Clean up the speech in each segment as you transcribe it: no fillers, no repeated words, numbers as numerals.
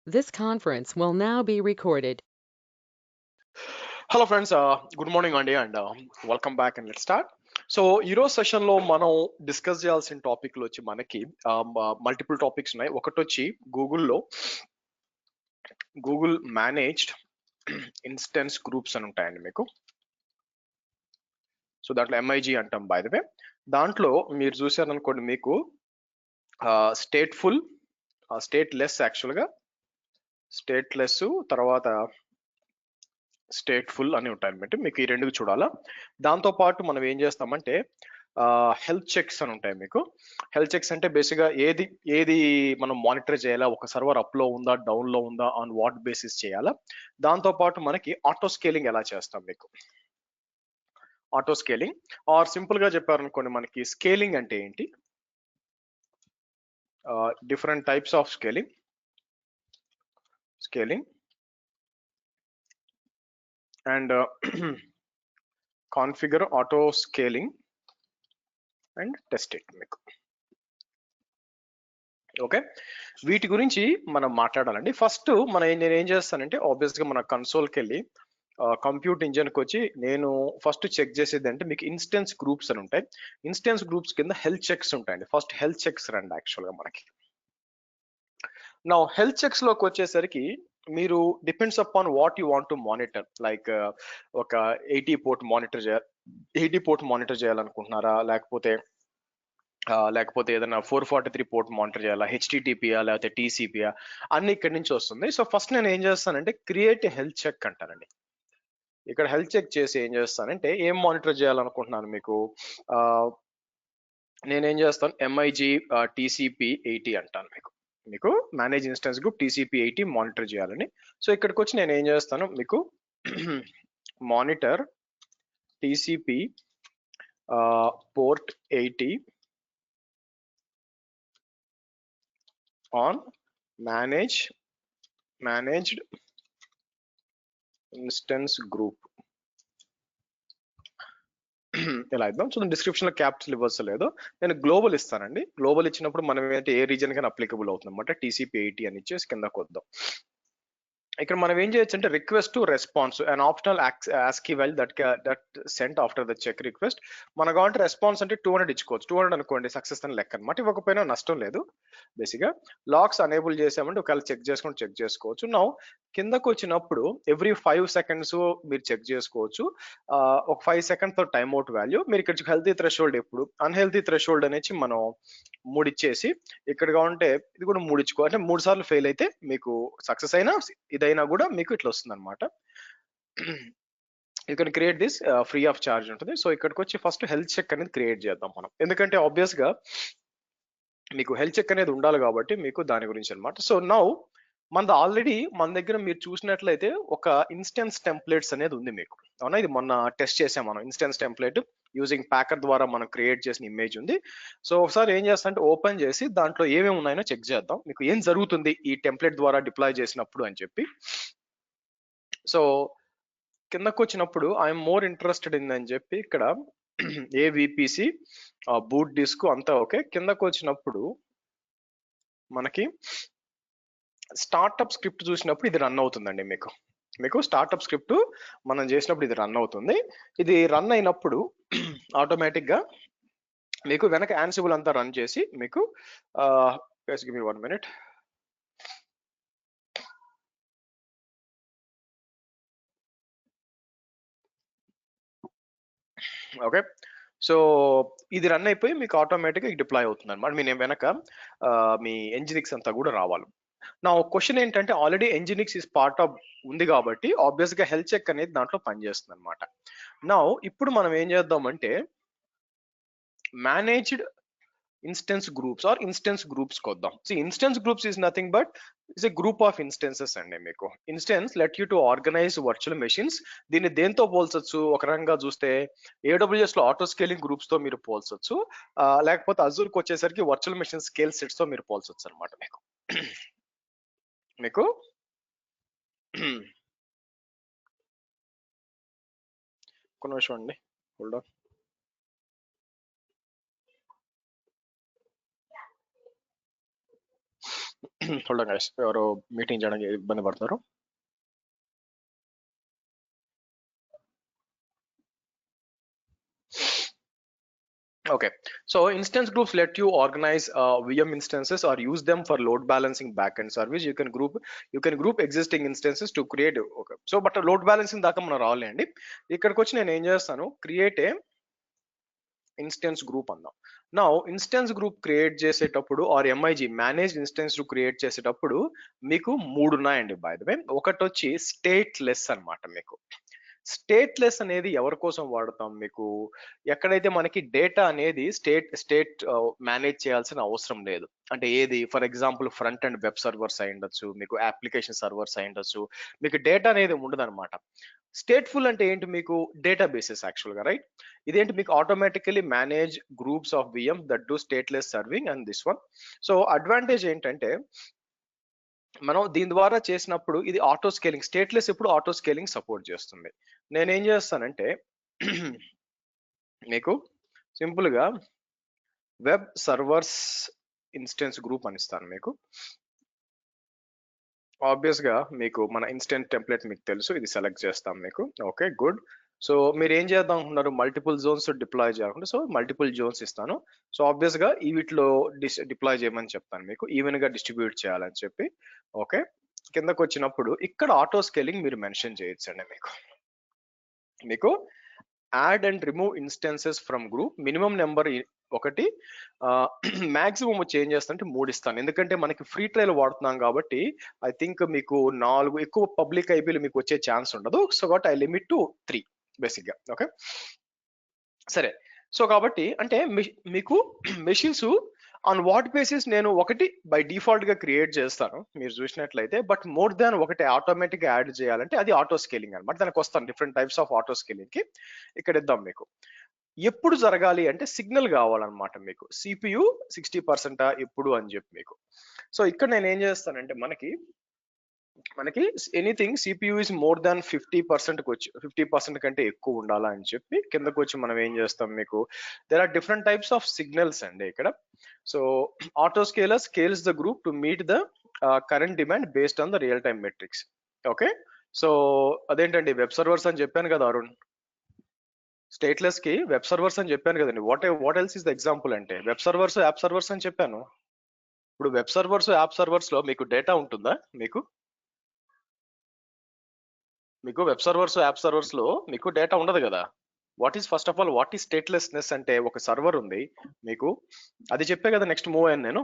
This conference will now be recorded. Hello friends, good morning అండి and welcome back and let's start. So ఈరోజు సెషన్లో మనం discuss చేయాల్సిన టాపిక్లు వచ్చి మనకి మల్టిపుల్ టాపిక్స్ ఉన్నాయి. ఒకటి వచ్చి గూగుల్ మేనేజ్డ్ ఇన్స్టెన్స్ గ్రూప్స్ అని ఉంటాయండి మీకు. సో దాంట్లో ఎంఐజీ అంటాం బై ద వే. దాంట్లో మీరు చూసారనుకోండి మీకు స్టేట్ఫుల్, స్టేట్లెస్, యాక్చువల్గా స్టేట్లెస్ తర్వాత స్టేట్ఫుల్ అని ఉంటాయన్నమాట. మీకు ఈ రెండు చూడాలా. దాంతోపాటు మనం ఏం చేస్తామంటే హెల్త్ చెక్స్ అని ఉంటాయి మీకు. హెల్త్ చెక్స్ అంటే బేసిక్గా ఏది మనం మానిటర్ చేయాలా, ఒక సర్వర్ అప్లో ఉందా డౌన్లో ఉందా ఆన్ వాట్ బేసిస్ చేయాలా. దాంతోపాటు మనకి ఆటో స్కేలింగ్ ఎలా చేస్తాం మీకు. ఆటో స్కేలింగ్ ఆర్ సింపుల్గా చెప్పారనుకోండి మనకి స్కేలింగ్ అంటే ఏంటి, different types of scaling and configure auto scaling and test it మీకు. ఓకే, వీటి గురించి మనం మాట్లాడాలండి. ఫస్ట్ నేను ఏం చేస్తానంటే ఆబ్వియస్గా మన కన్సోల్కి వెళ్ళి కంప్యూటర్ ఇంజన్కి వచ్చి నేను ఫస్ట్ చెక్ చేసేది అంటే మీకు ఇన్స్టెన్స్ గ్రూప్స్ అని ఉంటాయి. ఇన్స్టెన్స్ గ్రూప్స్ కింద హెల్త్ చెక్స్ ఉంటాయండి. ఫస్ట్ హెల్త్ చెక్స్ రండి యాక్చువల్గా మనకి. నా హెల్త్ చెక్స్ లోకి వచ్చేసరికి మీరు depends upon what you want to monitor. Like ఒక 80 పోర్ట్ మానిటర్ చేయాలనుకుంటున్నారా, లేకపోతే ఏదైనా 443 పోర్ట్ మానిటర్ చేయాలా, హెచ్టిటిపియా లేకపోతే టీసీపీయా, అన్ని ఇక్కడి నుంచి వస్తుంది. సో ఫస్ట్ నేను ఏం చేస్తానంటే క్రియేట్ హెల్త్ చెక్ అంటానండి. ఇక్కడ హెల్త్ చెక్ చేసి ఏం చేస్తానంటే ఏం మానిటర్ చేయాలనుకుంటున్నాను మీకు. నేనేం చేస్తాను ఎంఐజీ టీసీపీ 80 అంటాను మీకు manage instance group TCP 80 monitor చేయాలని. సో ఇక్కడికి వచ్చి నేను ఏం చేస్తాను మీకు monitor TCP port 80 on managed instance group ఇలా ఇద్దాం. సో డిస్క్రిప్షన్ లో క్యాపిటల్ ఇవ్వలేదు, నేను గ్లోబల్ ఇస్తానండి. గ్లోబల్ ఇచ్చినప్పుడు మనం ఏంటంటే ఏ రీజన్ కానీ అప్లికబుల్ అవుతుంది అనమాట. టీసీపీ 80 అని ఇచ్చేసి కిందకు వద్దాం. ఇక్కడ మనం ఏం చేయొచ్చు అంటే request to response and optional ASCII value that sent after the check request. మన కావాలంటే రెస్పాన్స్ అంటే 200 ఇచ్చుకోవచ్చు. 200 అనుకోండి సక్సెస్ అని లెక్క అనమాట. ఇవ్వకపోయినా నష్టం లేదు. బేసిక్గా లాక్స్ అనేబుల్ చేసామంటే ఒకవేళ చెక్ చేసుకోవచ్చు. నా కిందకు వచ్చినప్పుడు ఎవ్రీ 5 సెకండ్స్ మీరు చెక్ చేసుకోవచ్చు. ఒక 5 సెకండ్స్ తో టైమ్ అవుట్ వాల్యూ మీరు ఇక్కడ హెల్తీ థ్రెషోల్డ్, ఎప్పుడు అన్హెల్తీ థ్రెషోల్డ్ అనేసి మనం 3 ఇచ్చేసి ఇక్కడ కావాలంటే ఇది కూడా 3 ఇచ్చుకో, అంటే 3 సార్లు ఫెయిల్ అయితే మీకు సక్సెస్ అయినా ఇదైనా కూడా మీకు ఇట్లా వస్తుంది అనమాట. You can create this free of charge ఉంటుంది. సో ఇక్కడికి వచ్చి ఫస్ట్ హెల్త్ చెక్ అనేది క్రియేట్ చేద్దాం మనం, ఎందుకంటే ఆబ్వియస్ గా మీకు హెల్త్ చెక్ అనేది ఉండాలి కాబట్టి మీకు దాని గురించి అనమాట. సో నౌ మన దగ్గర మీరు చూసినట్లయితే ఒక ఇన్స్టెన్స్ టెంప్లెట్స్ అనేది ఉంది మీకు, అవునా. ఇది మొన్న టెస్ట్ చేసాం మనం. ఇన్స్టెన్స్ టెంప్లెట్ యూజింగ్ ప్యాకర్ ద్వారా మనం క్రియేట్ చేసిన ఇమేజ్ ఉంది. సో ఒకసారి ఏం చేస్తా అంటే ఓపెన్ చేసి దాంట్లో ఏమేమి ఉన్నాయో చెక్ చేద్దాం, మీకు ఏం జరుగుతుంది ఈ టెంప్లెట్ ద్వారా డిప్లాయ్ చేసినప్పుడు అని చెప్పి. సో కిందకు వచ్చినప్పుడు ఐఎమ్ మోర్ ఇంట్రెస్టెడ్ ఇన్ అని చెప్పి ఇక్కడ ఏవిపిసి బూట్ డిస్క్ అంతా ఓకే. కిందకు వచ్చినప్పుడు మనకి స్టార్ట్అప్ స్క్రిప్ట్ చూసినప్పుడు ఇది రన్ అవుతుందండి మీకు స్టార్ట్అప్ స్క్రిప్ట్ మనం చేసినప్పుడు ఇది రన్ అవుతుంది. ఇది రన్ అయినప్పుడు ఆటోమేటిక్ గా మీకు వెనక యాన్సిబుల్ అంతా రన్ చేసి మీకు give me 1 minute. Okay, so ఇది రన్ అయిపోయి మీకు ఆటోమేటిక్గా డిప్లాయ్ అవుతుంది అనమాట. మీ వెనక మీ ఎంజినిక్స్ అంతా కూడా రావాలి. నా క్వశ్చన్ ఏంటంటే already Nginx is part of ఉంది కాబట్టి ఆబ్వియస్ గా హెల్త్ చెక్ అనేది దాంట్లో పనిచేస్తుంది అనమాట. నా ఇప్పుడు మనం ఏం చేద్దామంటే managed instance groups or instance groups కొద్దాం. Instance groups is nothing but it's a group of instances అండి. మీకు instance let you to organize virtual machines. దీన్ని దేంతో పోల్చొచ్చు, ఒక రకంగా చూస్తే AWS లో ఆటో స్కేలింగ్ గ్రూప్స్ తో మీరు పోల్చొచ్చు, లేకపోతే అజూర్కి వచ్చేసరికి వర్చువల్ మెషిన్ స్కేల్ సెట్స్ తో మీరు పోల్చొచ్చు అనమాట. మీకు ఒక నిమిషం అండి, హోల్డ్ ఆన్. హోల్డ్ గైస్, ఎవరో మీటింగ్ చేయడానికి ఇబ్బంది పడతారు. Okay, so instance groups let you organize VM instances or use them for load balancing backend service. You can group existing instances to create. Okay, so but load balancing దాకా మనం రావాలండి. ఇక్కడికి వచ్చి నేను ఏం చేస్తాను, క్రియేట్ ఏ ఇన్స్టెన్స్ గ్రూప్ అన్నాం. నా ఇన్స్టెన్స్ గ్రూప్ క్రియేట్ చేసేటప్పుడు or MIG manage instance create చేసేటప్పుడు మీకు 3 ఉన్నాయండి బై ద వే. ఒకటి వచ్చి స్టేట్లెస్ అన్నమాట. మీకు స్టేట్లెస్ అనేది ఎవరి కోసం వాడతాం, మీకు ఎక్కడైతే మనకి డేటా అనేది స్టేట్ మేనేజ్ చేయాల్సిన అవసరం లేదు. అంటే ఏది, for example front and web servers అయి ఉండొచ్చు, మీకు అప్లికేషన్ సర్వర్స్ అయి ఉండొచ్చు, మీకు డేటా అనేది ఉండదు అనమాట. స్టేట్ఫుల్ అంటే ఏంటి, మీకు డేటా బేసెస్ యాక్చువల్ గా, రైట్. ఇదేంటి, మీకు automatically manage groups of VM that do stateless serving and this one. So advantage ఏంటంటే మనం దీని ద్వారా చేసినప్పుడు ఇది ఆటో స్కేలింగ్, స్టేట్లెస్ ఇప్పుడు ఆటో స్కేలింగ్ సపోర్ట్ చేస్తుంది. నేనేం చేస్తానంటే మీకు సింపుల్ గా వెబ్ సర్వర్స్ ఇన్స్టెన్స్ గ్రూప్ అని ఇస్తాను. మీకు ఆబ్వియస్ గా మీకు మన ఇన్స్టెంట్ టెంప్లెట్ మీకు తెలుసు, ఇది సెలెక్ట్ చేస్తాం మీకు. Okay, good. సో మీరు ఏం చేద్దాం అనుకుంటున్నారు, మల్టిపుల్ జోన్స్ డిప్లాయ్ చేయాలనుకుంటే సో మల్టిపుల్ జోన్స్ ఇస్తాను. సో ఆబ్వియస్ గా ఈ వీటిలో డిప్లాయ్ చేయమని చెప్తాను మీకు, ఈవెన్ గా డిస్ట్రిబ్యూట్ చేయాలని చెప్పి. ఓకే, కిందకు వచ్చినప్పుడు ఇక్కడ ఆటో స్కేలింగ్ మీరు మెన్షన్ చేయొచ్చండి. మీకు add and remove instances from group, minimum number ఒకటి, మాక్సిమం చేంజ్ చేస్తానంటే 3 ఇస్తాను. ఎందుకంటే మనకి ఫ్రీ ట్రయల్ వాడుతున్నాం కాబట్టి ఐ థింక్ మీకు 4 ఎక్కువ పబ్లిక్ ఐపీలు మీకు వచ్చే ఛాన్స్ ఉండదు. సో కాబట్టి ఐ లిమిట్ టు 3 బేసిక్ గా. ఓకే, సరే. సో కాబట్టి అంటే మీకు మెషిన్స్ ఆన్ వాట్ బేసిస్ నేను ఒకటి బై డిఫాల్ట్ గా క్రియేట్ చేస్తాను మీరు చూసినట్లయితే, బట్ మోర్ దాన్ ఒకటి ఆటోమేటిక్ యాడ్ చేయాలంటే అది ఆటో స్కేలింగ్ అనమాట. దానికి వస్తాను different types of auto scaling కి. ఇక్కడ ఇద్దాం మీకు ఎప్పుడు జరగాలి అంటే సిగ్నల్ కావాలన్నమాట. మీకు CPU 60% ఎప్పుడు అని చెప్పి మీకు. సో ఇక్కడ నేను ఏం చేస్తానంటే మనకి anything CPU is more than 50% వచ్చి 50% కంటే ఎక్కువ ఉండాలా అని చెప్పి కిందకు వచ్చి మనం ఏం చేస్తాం, మీకు there are different types of signals అండి ఇక్కడ. So auto scaler scales the group to meet the current demand based on the real time metrics. Okay, so అదేంటండి వెబ్ సర్వర్స్ అని చెప్పాను కదా అరుణ్, స్టేట్లెస్ కి వెబ్ సర్వర్స్ అని చెప్పాను కదండి. What else is the example అంటే వెబ్ సర్వర్స్ యాప్ సర్వర్స్ అని చెప్పాను. ఇప్పుడు వెబ్ సర్వర్స్ యాప్ సర్వర్స్ లో మీకు డేటా ఉంటుందా, మీకు వెబ్ సర్వర్స్ యాప్ సర్వర్స్ లో మీకు డేటా ఉండదు కదా. What is first of all what is statelessness అంటే ఒక సర్వర్ ఉంది మీకు, అది చెప్పే కదా నెక్స్ట్ మూవ్ అయ్యాను నేను.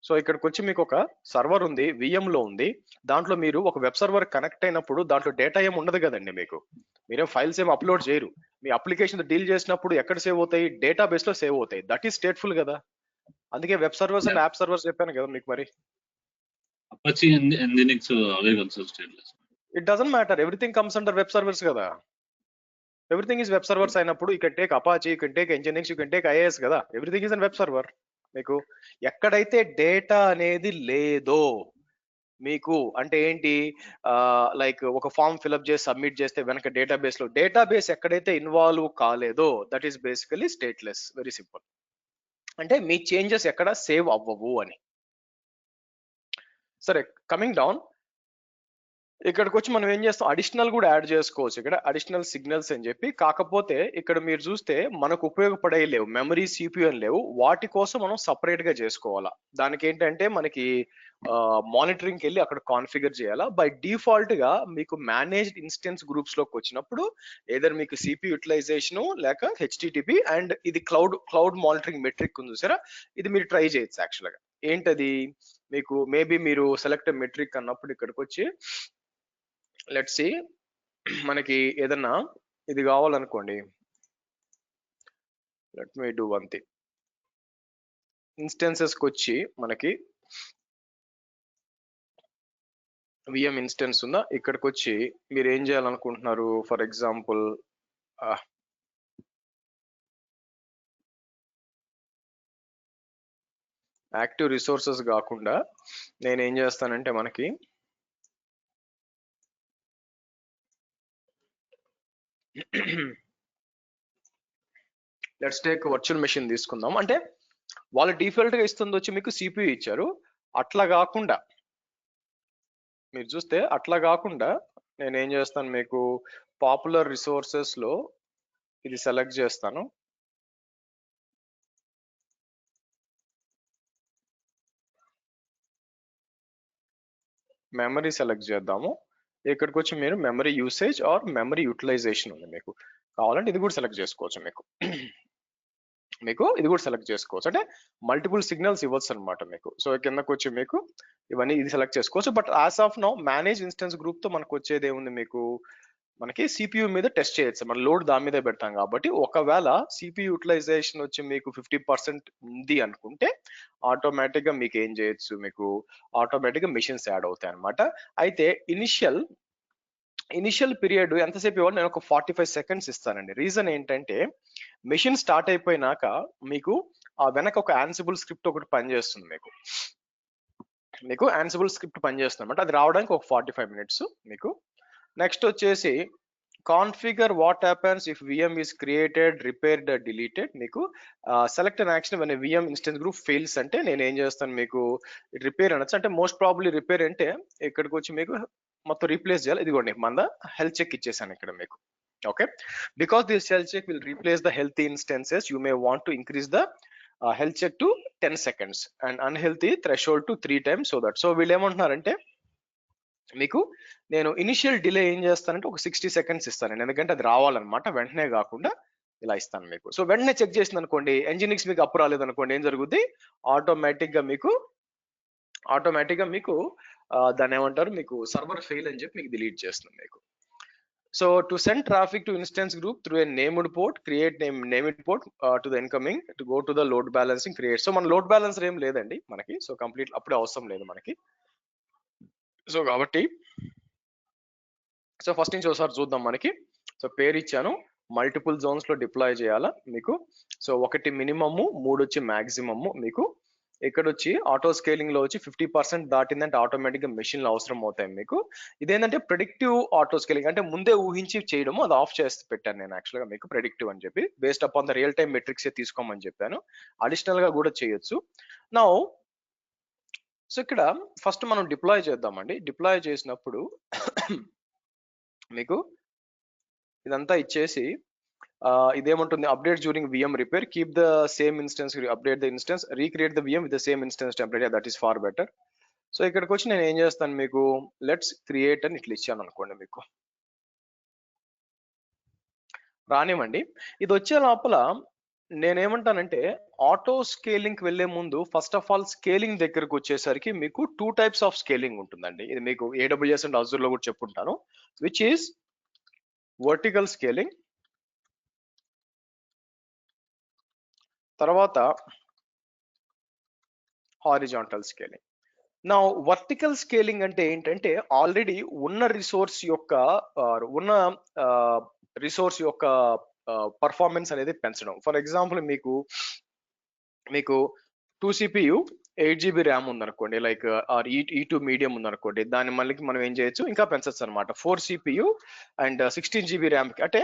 సో ఇక్కడికి వచ్చి మీకు ఒక సర్వర్ ఉంది, VM లో ఉంది, దాంట్లో మీరు ఒక వెబ్ సర్వర్ కనెక్ట్ అయినప్పుడు దాంట్లో డేటా ఏం ఉండదు కదండి. మీరేం ఫైల్స్ ఏం అప్లోడ్ చేయరు. మీ అప్లికేషన్ డీల్ చేసినప్పుడు ఎక్కడ సేవ్ అవుతాయి, డేటా బేస్ లో సేవ్ అవుతాయి. దట్ ఈస్ స్టేట్ఫుల్ కదా. అందుకే web servers and app servers చెప్పాను కదా మీకు. మరి Apache and Nginx away also stateless. It doesn't matter, everything comes under web servers kada. Everything is web servers అయినప్పుడు you can take Apache, you can take Nginx, you can take IIS కదా. Everything is in web server. మీకు ఎక్కడైతే data అనేది లేదో, మీకు అంటే ఏంటి, like ఒక ఫామ్ ఫిల్అప్ చేసి సబ్మిట్ చేస్తే వెనక డేటాబేస్ లో డేటాబేస్ ఎక్కడైతే ఇన్వాల్వ్ కాలేదో that is basically stateless. Very simple. అంటే మీ చేంజెస్ ఎక్కడ సేవ్ అవ్వవు అని. సరే, కమింగ్ డౌన్ ఇక్కడికి వచ్చి మనం ఏం చేస్తాం, అడిషనల్ కూడా యాడ్ చేసుకోవచ్చు. ఇక్కడ అడిషనల్ సిగ్నల్స్ అని చెప్పి, కాకపోతే ఇక్కడ మీరు చూస్తే మనకు ఉపయోగపడే లేవు, మెమరీ CPU అని లేవు. వాటి కోసం మనం సపరేట్ గా చేసుకోవాలా. దానికి ఏంటంటే మనకి మానిటరింగ్కి వెళ్ళి అక్కడ కాన్ఫిగర్ చేయాలా. బై డిఫాల్ట్ గా మీకు మేనేజ్డ్ ఇన్స్టెన్స్ గ్రూప్స్ లోకి వచ్చినప్పుడు ఏదర్ మీకు CPU యూటిలైజేషన్ లేక HTTP అండ్ ఇది క్లౌడ్ మానిటరింగ్ మెట్రిక్ ఉంది చూసారా, ఇది మీరు ట్రై చేయొచ్చు యాక్చువల్ గా. ఏంటది, మీకు మేబీ మీరు సెలెక్ట్ మెట్రిక్ అన్నప్పుడు ఇక్కడికి వచ్చి లెట్స్ సి మనకి ఏదన్నా ఇది కావాలనుకోండి, let me do one thing. Instances కి వచ్చి మనకి VM ఇన్స్టెన్స్ ఉందా, ఇక్కడికి వచ్చి మీరు ఏం చేయాలనుకుంటున్నారు, ఫర్ ఎగ్జాంపుల్ యాక్టివ్ రిసోర్సెస్ కాకుండా నేను ఏం చేస్తానంటే మనకి లెట్స్ టేక్ వర్చువల్ మెషిన్ తీసుకుందాం. అంటే వాళ్ళు డిఫాల్ట్ గా ఇస్తుంది వచ్చి మీకు CPU ఇచ్చారు, అట్లా కాకుండా మీరు చూస్తే అట్లా కాకుండా నేను ఏం చేస్తాను, మీకు పాపులర్ రిసోర్సెస్ లో ఇది సెలెక్ట్ చేస్తాను. మెమరీ సెలెక్ట్ చేద్దాము. ఇక్కడికి వచ్చి మీరు memory usage or memory utilization ఉంది, మీకు కావాలంటే ఇది కూడా సెలెక్ట్ చేసుకోవచ్చు. మీకు ఇది కూడా సెలెక్ట్ చేసుకోవచ్చు, అంటే మల్టిపుల్ సిగ్నల్స్ ఇవ్వచ్చు అనమాట మీకు. సో కిందకు వచ్చి మీకు ఇవన్నీ ఇది సెలెక్ట్ చేసుకోవచ్చు. But as of now manage instance group తో మనకు వచ్చేది ఏముంది, మీకు మనకి సిపియు మీద టెస్ట్ చేయొచ్చు, మన లోడ్ దాని మీదే పెడతాం కాబట్టి. ఒకవేళ సిపియు యూటిలైజేషన్ వచ్చి మీకు 50% ఉంది అనుకుంటే ఆటోమేటిక్ గా మీకు ఏం చేయొచ్చు, మీకు ఆటోమేటిక్ గా మిషన్స్ యాడ్ అవుతాయి అనమాట. అయితే ఇనిషియల్ పీరియడ్ ఎంతసేపు ఇవ్వాలి, నేను ఒక 45 సెకండ్స్ ఇస్తానండి. రీజన్ ఏంటంటే మెషిన్ స్టార్ట్ అయిపోయినాక మీకు ఆ వెనక ఒక యాన్సిబుల్ స్క్రిప్ట్ ఒకటి పనిచేస్తుంది, మీకు యాన్సిబుల్ స్క్రిప్ట్ పనిచేస్తుంది అనమాట. అది రావడానికి ఒక 45 మినిట్స్ మీకు. నెక్స్ట్ వచ్చేసి configure what happens if VM is created, repaired, deleted. మీకు select an action when VM instance group fails అంటే నేను ఏం చేస్తాను, మీకు రిపేర్ అనొచ్చు. అంటే మోస్ట్ ప్రాబబ్లీ రిపేర్ అంటే ఇక్కడికి వచ్చి మీకు మొత్తం రీప్లేస్ చేయాలి. ఇదిగోండి మన హెల్త్ చెక్ ఇచ్చేసాను ఇక్కడ మీకు. Okay, because this health check will replace the healthy instances, you may want to increase the health check to 10 seconds and unhealthy threshold to 3 times. So వీళ్ళు ఏమంటున్నారంటే మీకు నేను ఇనిషియల్ డిలే ఏం చేస్తానంటే ఒక 60 seconds ఇస్తాను, ఎందుకంటే అది రావాలన్నమాట, వెంటనే కాకుండా ఇలా ఇస్తాను మీకు. సో వెంటనే చెక్ చేసింది అనుకోండి, ఎంజినిక్స్ మీకు అప్పు రాలేదు అనుకోండి, ఏం జరుగుద్ది, ఆటోమేటిక్ గా మీకు దాన్ని ఏమంటారు, మీకు సర్వర్ ఫెయిల్ అని చెప్పి మీకు డిలీట్ చేస్తుంది మీకు. So to send traffic to instance group through a named port, create named port to the incoming to go to the load balancing create. So మన లోడ్ బ్యాలెన్సర్ ఏం లేదండి మనకి, సో కంప్లీట్ అప్పుడే అవసరం లేదు మనకి. సో కాబట్టి సో ఫస్ట్ నుంచి ఒకసారి చూద్దాం మనకి. సో పేరు ఇచ్చాను, మల్టిపుల్ జోన్స్ లో డిప్లాయ్ చేయాలా మీకు. సో 1 మినిమమ్, 3 వచ్చి మాక్సిమమ్ మీకు. ఇక్కడ వచ్చి ఆటో స్కేలింగ్ లో వచ్చి 50% దాటిందంటే ఆటోమేటిక్ గా మెషిన్లు అవసరం అవుతాయి మీకు. ఇదేంటంటే ప్రెడిక్టివ్ ఆటో స్కేలింగ్, అంటే ముందే ఊహించి చేయడము, అది ఆఫ్ చేసి పెట్టాను నేను యాక్చువల్ గా మీకు. ప్రెడిక్టివ్ అని చెప్పి based upon the real time metrics తీసుకోమని చెప్పాను, అడిషనల్ గా కూడా చేయొచ్చు. నౌ సో ఇక్కడ ఫస్ట్ మనం డిప్లాయ్ చేద్దామండి. డిప్లాయ్ చేసినప్పుడు మీకు ఇదంతా ఇచ్చేసి ఇదేముంటుంది, update during VM repair, keep the same instance, update the instance, recreate the VM with the same instance template, that is far better. So ఇక్కడికి వచ్చి నేను ఏం చేస్తాను, మీకు లెట్స్ క్రియేట్ అని ఇట్లా ఇచ్చాను అనుకోండి, మీకు రానివ్వండి. ఇది వచ్చే లోపల నేనేమంటానంటే ఆటో స్కేలింగ్ వెళ్లే ముందు ఫస్ట్ ఆఫ్ ఆల్ స్కేలింగ్ దగ్గరకు వచ్చేసరికి మీకు 2 types ఆఫ్ స్కేలింగ్ ఉంటుందండి. ఇది మీకు AWS అండ్ Azure లో కూడా చెప్పుంటాను, విచ్ ఈస్ వర్టికల్ స్కేలింగ్, తర్వాత హారిజాంటల్ స్కేలింగ్. నా వర్టికల్ స్కేలింగ్ అంటే ఏంటంటే ఆల్రెడీ ఉన్న రిసోర్స్ యొక్క పర్ఫార్మెన్స్ అనేది పెంచడం. ఫర్ ఎగ్జాంపుల్ మీకు 2 CPU 8 GB ర్యామ్ ఉందనుకోండి, లైక్ E2 మీడియం ఉందనుకోండి, దాన్ని మళ్ళీ మనం ఏం చేయొచ్చు, ఇంకా పెంచచ్చు అనమాట. 4 CPU అండ్ 16 GB ర్యామ్. అంటే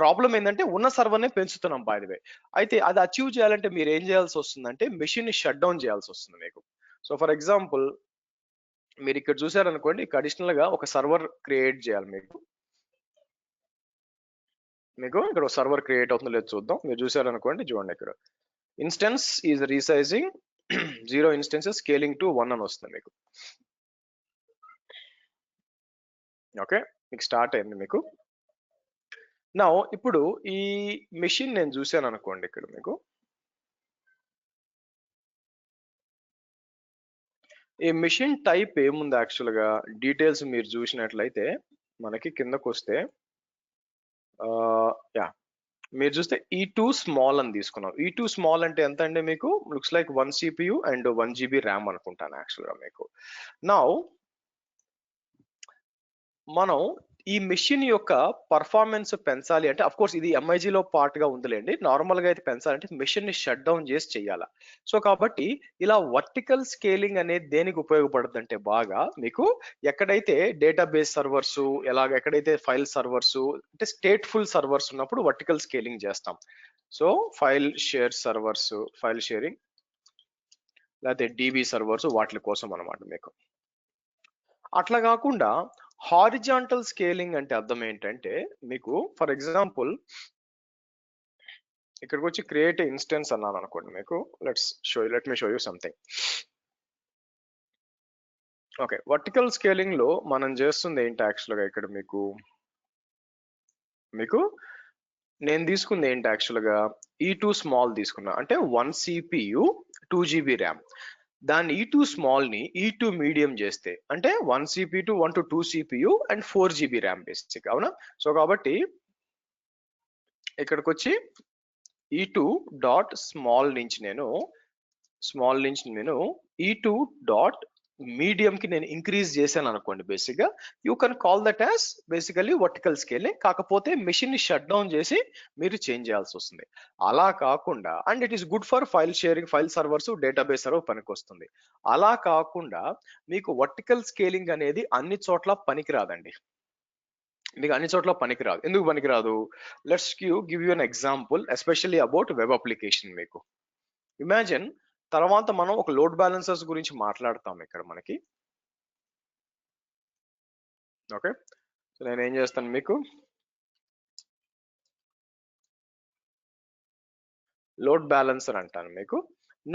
ప్రాబ్లం ఏంటంటే ఉన్న సర్వర్నే పెంచుతున్నాం బై ది వే. అయితే అది అచీవ్ చేయాలంటే మీరు ఏం చేయాల్సి వస్తుందంటే మెషిన్ ని షట్ డౌన్ చేయాల్సి వస్తుంది మీకు. సో ఫర్ ఎగ్జాంపుల్ మీరు ఇక్కడ చూసారనుకోండి, ఇక్కడ అడిషనల్ గా ఒక సర్వర్ క్రియేట్ చేయాలి మీకు. ఇక్కడ ఒక సర్వర్ క్రియేట్ అవుతుందో లేదో చూద్దాం. మీరు చూసారనుకోండి, చూడండి ఇక్కడ instance is resizing 0 instances scaling to 1 అని వస్తుంది మీకు. ఓకే, మీకు స్టార్ట్ అయింది మీకు. నా ఇప్పుడు ఈ మెషిన్ నేను చూసాను అనుకోండి, ఇక్కడ మీకు ఈ మెషిన్ టైప్ ఏముంది యాక్చువల్ గా డీటెయిల్స్ మీరు చూసినట్లయితే మనకి కిందకు వస్తే మీరు చూస్తే E2 స్మాల్ అని తీసుకున్నాం. E2 స్మాల్ అంటే ఎంత అంటే మీకు looks like 1 CPU and 1 GB RAM అనుకుంటాను యాక్చువల్ గా మీకు. నౌ మనం ఈ మెషిన్ యొక్క పర్ఫార్మెన్స్ పెంచాలి అంటే అఫ్ కోర్స్ ఇది MIG లో పార్ట్ గా ఉందిలేండి. నార్మల్ గా అయితే పెంచాలంటే మెషిన్ ని షట్ డౌన్ చేసి చేయాలా. సో కాబట్టి ఇలా వర్టికల్ స్కేలింగ్ అనేది దేనికి ఉపయోగపడుతుంది అంటే బాగా మీకు ఎక్కడైతే డేటాబేస్ సర్వర్స్, ఎక్కడైతే ఫైల్ సర్వర్స్ అంటే స్టేట్ఫుల్ సర్వర్స్ ఉన్నప్పుడు వర్టికల్ స్కేలింగ్ చేస్తాం. So file share servers, file sharing లేకపోతే డిబి సర్వర్స్ వాటి కోసం అనమాట మీకు. అట్లా కాకుండా హారిజాంటల్ స్కేలింగ్ అంటే అర్థం ఏంటంటే మీకు ఫర్ ఎగ్జాంపుల్ ఇక్కడికి వచ్చి క్రియేట్ ఇన్స్టెన్స్ అన్నాను అనుకోండి మీకు. Let me show you something. Okay, vertical scaling లో మనం చేస్తుంది ఏంటి యాక్చువల్గా ఇక్కడ మీకు నేను తీసుకుంది ఏంటి యాక్చువల్గా E2 స్మాల్ తీసుకున్నా, అంటే 1 CPU 2 GB ర్యామ్. దాన్ని E2 స్మాల్ ని E2 మీడియం చేస్తే అంటే 1 CPU to 1 to 2 CPU and 4 GB RAM basic, అవునా? సో కాబట్టి ఇక్కడికి వచ్చి E2 డాట్ స్మాల్ నుంచి నేను E2 డాట్ మీడియం కి నేను ఇంక్రీజ్ చేశాను అనుకోండి, బేసిక్ గా you can call that as basically vertical scaling. కాకపోతే మెషిన్ ని షట్ డౌన్ చేసి మీరు చేంజ్ చేయాల్సి వస్తుంది. అలా కాకుండా and it is good for file sharing, file servers, database server పనికి వస్తుంది. అలా కాకుండా మీకు వర్టికల్ స్కేలింగ్ అనేది అన్ని చోట్ల పనికిరాదండి. మీకు అన్ని చోట్ల పనికిరాదు. ఎందుకు పనికిరాదు? Let's give you an example especially about web application. మీకు ఇమాజిన్ తర్వాత మనం ఒక లోడ్ బ్యాలెన్సర్స్ గురించి మాట్లాడతాం ఇక్కడ మనకి. ఓకే, సో నేను ఏం చేస్తాను మీకు లోడ్ బ్యాలెన్సర్ అంటాను మీకు.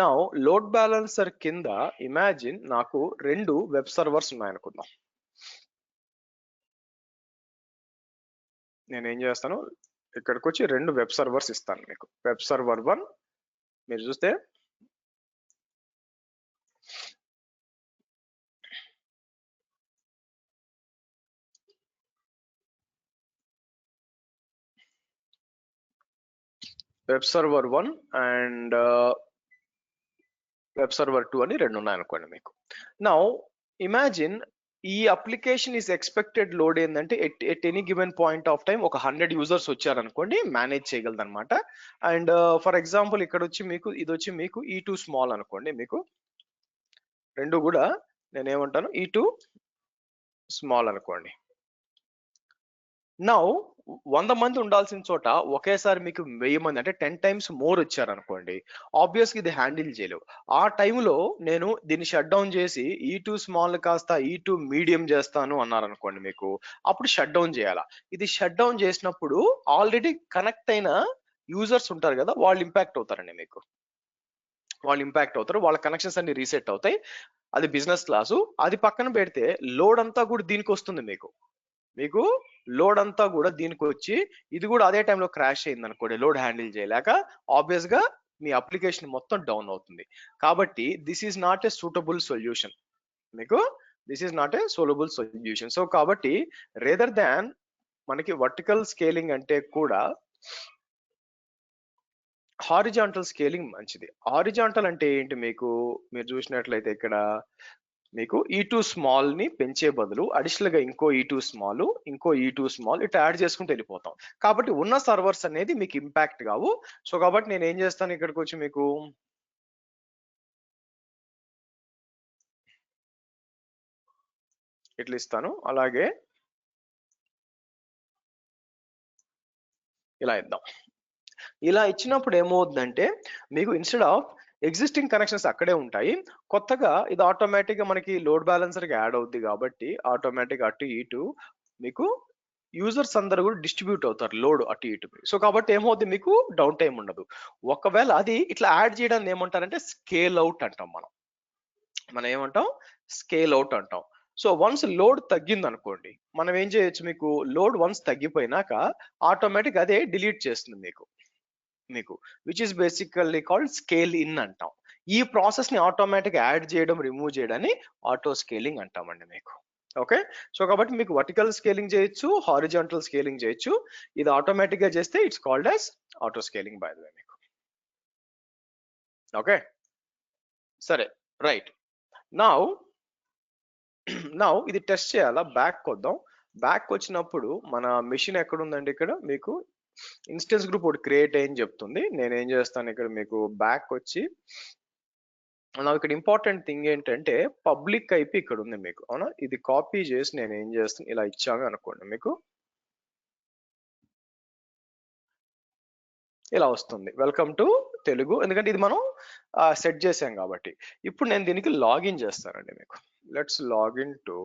నౌ లోడ్ బ్యాలెన్సర్ కింద ఇమాజిన్ నాకు 2 వెబ్ సర్వర్స్ ఉన్నాయనుకుందాం. నేను ఏం చేస్తాను ఇక్కడికి వచ్చి 2 వెబ్ సర్వర్స్ ఇస్తాను మీకు. వెబ్ సర్వర్ 1 మీరు చూస్తే web server 1 and web server 2 అని 2 ఉన్నాయనుకోండి మీకు. నౌ ఇమాజిన్ ఈ అప్లికేషన్ ఈస్ ఎక్స్పెక్టెడ్ లోడ్ ఏంటంటే at any given point of time ఒక 100 యూజర్స్ వచ్చారనుకోండి, మేనేజ్ చేయగలదు అనమాట. అండ్ ఫర్ ఎగ్జాంపుల్ ఇక్కడ వచ్చి మీకు ఇది వచ్చి మీకు E2 స్మాల్ అనుకోండి. మీకు 2 కూడా నేను ఏమంటాను E2 స్మాల్ అనుకోండి. నౌ 100 మంది ఉండాల్సిన చోట ఒకేసారి మీకు 1000 మంది అంటే 10 times మోర్ వచ్చారనుకోండి, ఆబ్వియస్గా ఇది హ్యాండిల్ చేయలేవు. ఆ టైంలో నేను దీన్ని షట్ డౌన్ చేసి E2 స్మాల్ కాస్త E2 మీడియం చేస్తాను అన్నారనుకోండి మీకు, అప్పుడు షట్ డౌన్ చేయాలా. ఇది షట్ డౌన్ చేసినప్పుడు ఆల్రెడీ కనెక్ట్ అయిన యూజర్స్ ఉంటారు కదా, వాళ్ళు ఇంపాక్ట్ అవుతారండి మీకు. వాళ్ళ కనెక్షన్స్ అన్ని రీసెట్ అవుతాయి. అది బిజినెస్ క్లాసు. అది పక్కన పెడితే లోడ్ అంతా కూడా దీనికి వస్తుంది మీకు లోడ్ అంతా కూడా దీనికి వచ్చి ఇది కూడా అదే టైంలో క్రాష్ అయింది అనుకోండి, లోడ్ హ్యాండిల్ చేయలేక ఆబ్వియస్ గా మీ అప్లికేషన్ మొత్తం డౌన్ అవుతుంది. కాబట్టి this is not a suitable solution మీకు. సో కాబట్టి రేదర్ దాన్ మనకి వర్టికల్ స్కేలింగ్ అంటే కూడా హారిజాంటల్ స్కేలింగ్ మంచిది. హారిజాంటల్ అంటే ఏంటి మీరు చూసినట్లయితే ఇక్కడ మీకు E2 స్మాల్ ని పెంచే బదులు అడిషనల్ గా ఇంకో E2 స్మాల్ ఇట్లా యాడ్ చేసుకుంటూ వెళ్ళిపోతాం. కాబట్టి ఉన్న సర్వర్స్ అనేది మీకు ఇంపాక్ట్ కావు. సో కాబట్టి నేను ఏం చేస్తాను ఇక్కడికి వచ్చి మీకు ఇట్లా ఇస్తాను. అలాగే ఇలా ఇద్దాం. ఇలా ఇచ్చినప్పుడు ఏమవుతుందంటే మీకు ఇన్స్టెడ్ ఆఫ్ ఎగ్జిస్టింగ్ కనెక్షన్స్ అక్కడే ఉంటాయి, కొత్తగా ఇది ఆటోమేటిక్ గా మనకి లోడ్ బ్యాలెన్సర్ కి యాడ్ అవుద్ది. కాబట్టి ఆటోమేటిక్ అటు ఇటు మీకు యూజర్స్ అందరూ కూడా డిస్ట్రిబ్యూట్ అవుతారు లోడ్ అటు ఇటు. సో కాబట్టి ఏమవుతుంది మీకు డౌన్ టైం ఉండదు. ఒకవేళ అది ఇట్లా యాడ్ చేయడాన్ని ఏమంటారంటే స్కేల్ అవుట్ అంటాం. మనం ఏమంటాం స్కేల్ అవుట్ అంటాం. సో వన్స్ లోడ్ తగ్గింది అనుకోండి, మనం ఏం చేయొచ్చు మీకు లోడ్ వన్స్ తగ్గిపోయినాక ఆటోమేటిక్ అదే డిలీట్ చేస్తుంది మీకు which is basically called scale in అంటాం. ఈ ప్రాసెస్ ని ఆటోమేటిక్ యాడ్ చేయడం, రిమూవ్ చేయడాన్ని ఆటో స్కేలింగ్ అంటామండి మీకు. ఓకే, సో కాబట్టి మీకు వర్టికల్ స్కేలింగ్ చేయొచ్చు, హారిజాంటల్ స్కేలింగ్ చేయొచ్చు. ఇది ఆటోమేటిక్ గా చేస్తే it's called as auto scaling by the way మీకు. ఓకే, సరే, రైట్. నౌ ఇది టెస్ట్ చేయాలా. బ్యాక్ వద్దాం. బ్యాక్ వచ్చినప్పుడు మన మెషిన్ ఎక్కడ ఉందండి? ఇక్కడ మీకు ఇన్స్టెన్స్ గ్రూప్ ఒకటి క్రియేట్ అయ్యని చెప్తుంది. నేను ఏం చేస్తాను ఇక్కడ మీకు బ్యాక్ వచ్చి నాకు ఇక్కడ ఇంపార్టెంట్ థింగ్ ఏంటంటే పబ్లిక్ ఐపీ ఇక్కడ ఉంది మీకు, అవునా? ఇది కాపీ చేసి నేను ఏం చేస్తాను ఇలా ఇచ్చాను అనుకోండి, మీకు ఇలా వస్తుంది. వెల్కమ్ టు తెలుగు, ఎందుకంటే ఇది మనం సెట్ చేసాం కాబట్టి. ఇప్పుడు నేను దీనికి లాగిన్ చేస్తానండి మీకు. లెట్స్ లాగిన్ టు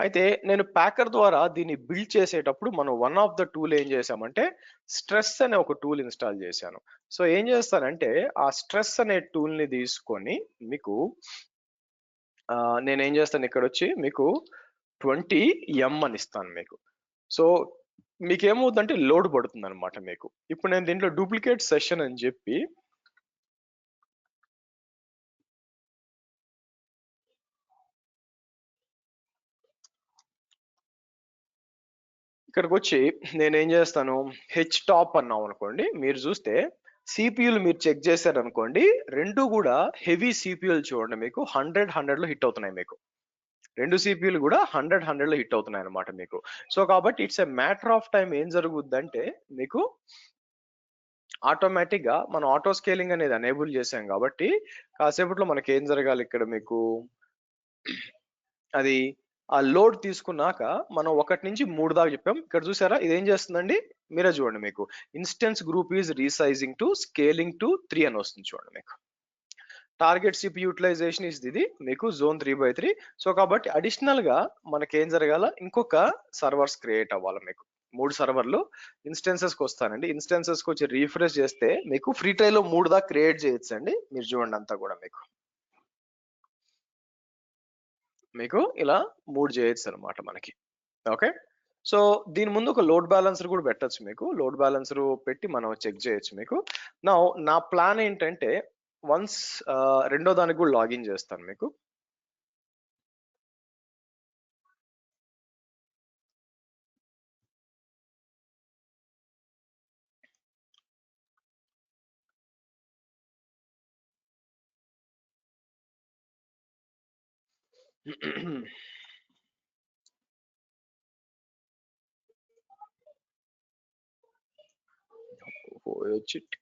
అయితే నేను ప్యాకర్ ద్వారా దీన్ని బిల్డ్ చేసేటప్పుడు మనం వన్ ఆఫ్ ద టూల్ ఏం చేసామంటే స్ట్రెస్ అనే ఒక టూల్ ఇన్స్టాల్ చేశాను. సో ఏం చేస్తానంటే ఆ స్ట్రెస్ అనే టూల్ ని తీసుకొని మీకు నేనేం చేస్తాను ఇక్కడ వచ్చి మీకు 20M అని ఇస్తాను మీకు. సో మీకు ఏమవుతుందంటే లోడ్ పడుతుంది అనమాట మీకు. ఇప్పుడు నేను దీంట్లో డూప్లికేట్ సెషన్ అని చెప్పి ఇక్కడికి వచ్చి నేనేం చేస్తాను హెచ్ టాప్ అన్నాం అనుకోండి, మీరు చూస్తే సిపియులు మీరు చెక్ చేశారు అనుకోండి, రెండు కూడా హెవీ సిపియులు చూడండి మీకు 100 లో హిట్ అవుతున్నాయి మీకు. రెండు సిపియులు కూడా 100 లో హిట్ అవుతున్నాయి అనమాట మీకు. సో కాబట్టి it's a matter of time ఏం జరుగుద్దంటే మీకు ఆటోమేటిక్ గా మనం ఆటో స్కేలింగ్ అనేది ఎనేబుల్ చేసాం కాబట్టి కాసేపట్లో మనకి ఏం జరగాలి ఇక్కడ మీకు అది ఆ లోడ్ తీసుకున్నాక మనం 1 నుంచి 3 దాకా చెప్పాం. ఇక్కడ చూసారా ఇది ఏం చేస్తుందండి, మీరే చూడండి మీకు instance group is resizing to scaling to 3 అని వస్తుంది చూడండి మీకు. టార్గెట్ సిపి యూటిలైజేషన్ ఇస్ ఇది మీకు జోన్ 3/3. సో కాబట్టి అడిషనల్ గా మనకి ఏం జరగాల, ఇంకొక సర్వర్స్ క్రియేట్ అవ్వాలి మీకు. 3 సర్వర్లు ఇన్స్టెన్సెస్ కి వస్తానండి. ఇన్స్టెన్సెస్ కి వచ్చి రీఫ్రెష్ చేస్తే మీకు ఫ్రీ ట్రయల్ లో 3 దాకా క్రియేట్ చేయొచ్చు అండి. మీరు చూడండి అంతా కూడా మీకు ఇలా 3 చేయొచ్చు అనమాట మనకి. ఓకే, సో దీని ముందు ఒక లోడ్ బ్యాలెన్సర్ కూడా పెట్టచ్చు మీకు. లోడ్ బ్యాలెన్సర్ పెట్టి మనం చెక్ చేయొచ్చు మీకు. నా ప్లాన్ ఏంటంటే వన్స్ రెండో దానికి కూడా లాగిన్ చేస్తాను మీకు.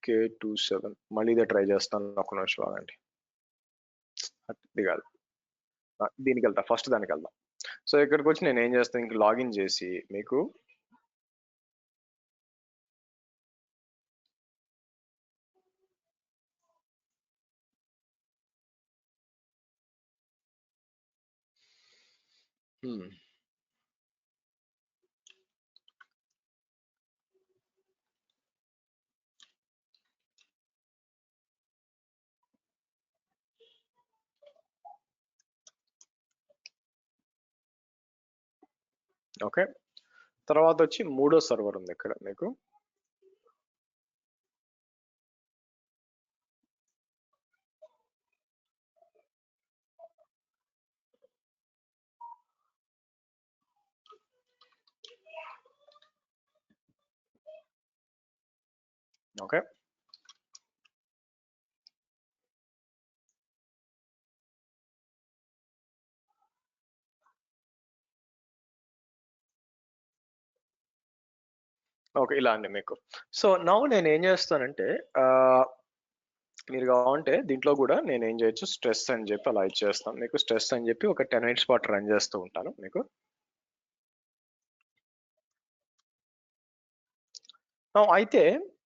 K27 మళ్ళీ ఇదే ట్రై చేస్తాను. ఒక నిమిషం ఆగండి. ఇది కాదు, దీనికి వెళ్తా, ఫస్ట్ దానికి వెళ్దాం. సో ఇక్కడికి వచ్చి నేను ఏం చేస్తాను, ఇంక లాగిన్ చేసి మీకు ఓకే, తర్వాత వచ్చి మూడో సర్వర్ ఉంది ఇక్కడ మీకు. ఓకే, ఓకే ఇలా అండి మీకు. సో నౌ నేను ఏం చేస్తానంటే మీరు కావాలంటే దీంట్లో కూడా నేను ఏం చేయొచ్చు, స్ట్రెస్ అని చెప్పి అలా ఇచ్చేస్తాను మీకు. స్ట్రెస్ అని చెప్పి ఒక 10 మినిట్స్ పాటు రన్ చేస్తూ ఉంటాను మీకు. అయితే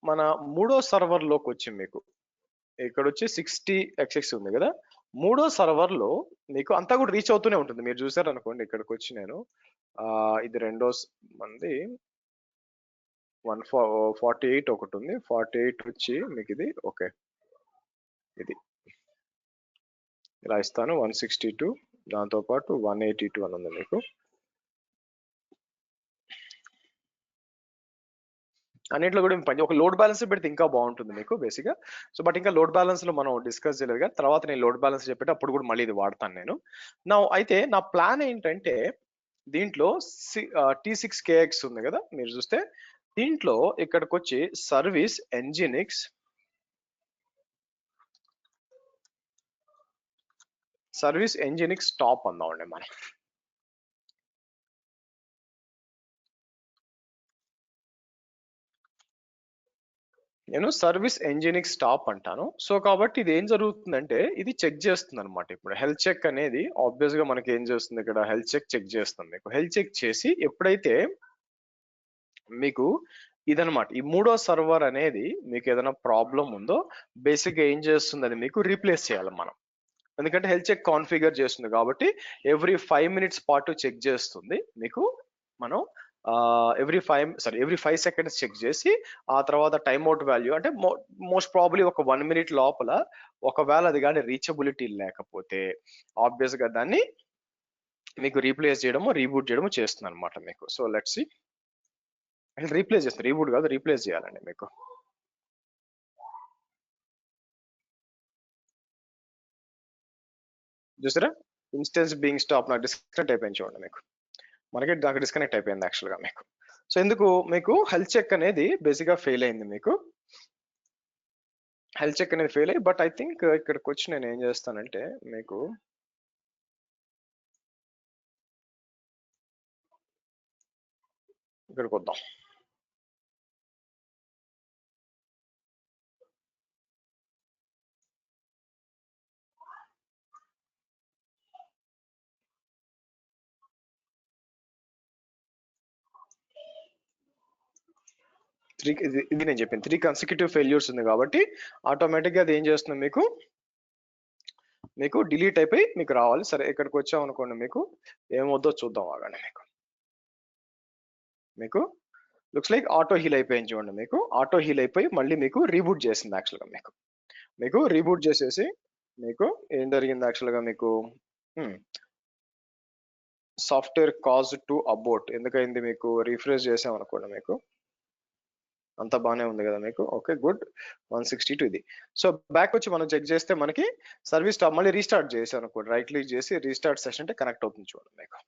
మన మూడో సర్వర్ లోకి వచ్చి మీకు ఇక్కడ వచ్చి 60xx ఉంది కదా, మూడో సర్వర్ లో మీకు అంతా కూడా రీచ్ అవుతూనే ఉంటుంది. మీరు చూసారు అనుకోండి, ఇక్కడికి వచ్చి నేను ఇది రెండో మంది 148 ఒకటి ఉంది, 48 వచ్చి మీకు ఇది ఓకే, ఇది ఇలా ఇస్తాను 162, దాంతో పాటు 182 అని ఉంది మీకు. అన్నింటిలో కూడా పని ఒక లోడ్ బ్యాలెన్స్ పెడితే ఇంకా బాగుంటుంది మీకు బేసిక్గా. సో బట్ ఇంకా లోడ్ బ్యాలెన్స్ లో మనం డిస్కస్ చేయలేదు కదా, తర్వాత నేను లోడ్ బ్యాలెన్స్ చెప్పేట అప్పుడు కూడా మళ్ళీ ఇది వాడతాను నేను. అయితే నా ప్లాన్ ఏంటంటే దీంట్లో T6KX ఉంది కదా, మీరు చూస్తే దీంట్లో ఇక్కడికి వచ్చి సర్వీస్ ఎంజినిక్స్ టాప్ అందామండి మనం. నేను సర్వీస్ ఎంజినింగ్ స్టాప్ అంటాను. సో కాబట్టి ఇది ఏం జరుగుతుందంటే ఇది చెక్ చేస్తుంది అనమాట. ఇప్పుడు హెల్త్ చెక్ అనేది ఆబ్వియస్ గా మనకి ఏం చేస్తుంది, ఇక్కడ హెల్త్ చెక్ చేస్తుంది. మీకు హెల్త్ చెక్ చేసి ఎప్పుడైతే మీకు ఇదనమాట ఈ మూడో సర్వర్ అనేది మీకు ఏదైనా ప్రాబ్లం ఉందో బేసిక్ గా ఏం చేస్తుంది, అది మీకు రీప్లేస్ చేయాలి మనం. ఎందుకంటే హెల్త్ చెక్ కాన్ఫిగర్ చేస్తుంది కాబట్టి ఎవ్రీ 5 minutes పాటు చెక్ చేస్తుంది మీకు. మనం ఎవ్రీ 5 seconds చెక్ చేసి ఆ తర్వాత టైమ్ అవుట్ వాల్యూ అంటే మోస్ట్ ప్రాబ్లీ ఒక 1 minute లోపల ఒకవేళ అది కానీ రీచబిలిటీ లేకపోతే ఆబ్వియస్ గా దాన్ని మీకు రీప్లేస్ చేయడము రీబూట్ చేయడము చేస్తుంది అనమాట మీకు. సో లెట్స్ సి, రీప్లేస్ చేస్తుంది, రీబూట్ కాదు రీప్లేస్ చేయాలండి మీకు. చూసారా ఇన్స్టెన్స్ బీయింగ్ స్టాప్ నాకు డిస్కనెక్ట్ అయిపోయింది చూడండి మీకు. మనకి నాకు డిస్కనెక్ట్ అయిపోయింది యాక్చువల్గా మీకు. సో ఎందుకు మీకు హెల్త్ చెక్ అనేది బేసిక్ గా ఫెయిల్ అయింది మీకు. హెల్త్ చెక్ అనేది ఫెయిల్ అయ్యి, బట్ ఐ థింక్ ఇక్కడికి వచ్చి నేను ఏం చేస్తానంటే మీకు ఇక్కడికి వద్దాం. ఇది నేను చెప్పాను 3 consecutive ఫెయిల్యూర్స్ ఉంది కాబట్టి ఆటోమేటిక్ గా అది ఏం చేస్తుంది మీకు డిలీట్ అయిపోయి మీకు రావాలి. సరే ఇక్కడికి వచ్చాం అనుకోండి, మీకు ఏమవుద్దో చూద్దాం ఆగండి. మీకు లుక్స్ లైక్ ఆటో హీల్ అయిపోయింది చూడండి. మీకు ఆటో హీల్ అయిపోయి మళ్ళీ మీకు రీబూట్ చేసింది యాక్చువల్గా మీకు రీబూట్ చేసేసి మీకు ఏం జరిగింది యాక్చువల్గా మీకు సాఫ్ట్వేర్ కాజ్ టు అబోట్ ఎందుకైంది మీకు రిఫ్రెష్ చేసాం అనుకోండి, మీకు అంత బాగానే ఉంది కదా మీకు. ఓకే గుడ్, 162 ఇది. సో బ్యాక్ వచ్చి మనం చెక్ చేస్తే మనకి సర్వీస్ స్టాప్ మళ్ళీ రీస్టార్ట్ చేసాం అనుకోండి, రైట్ క్లిక్ చేసి రీస్టార్ట్ సెషన్ అంటే కనెక్ట్ అవుతుంది చూడండి మీకు.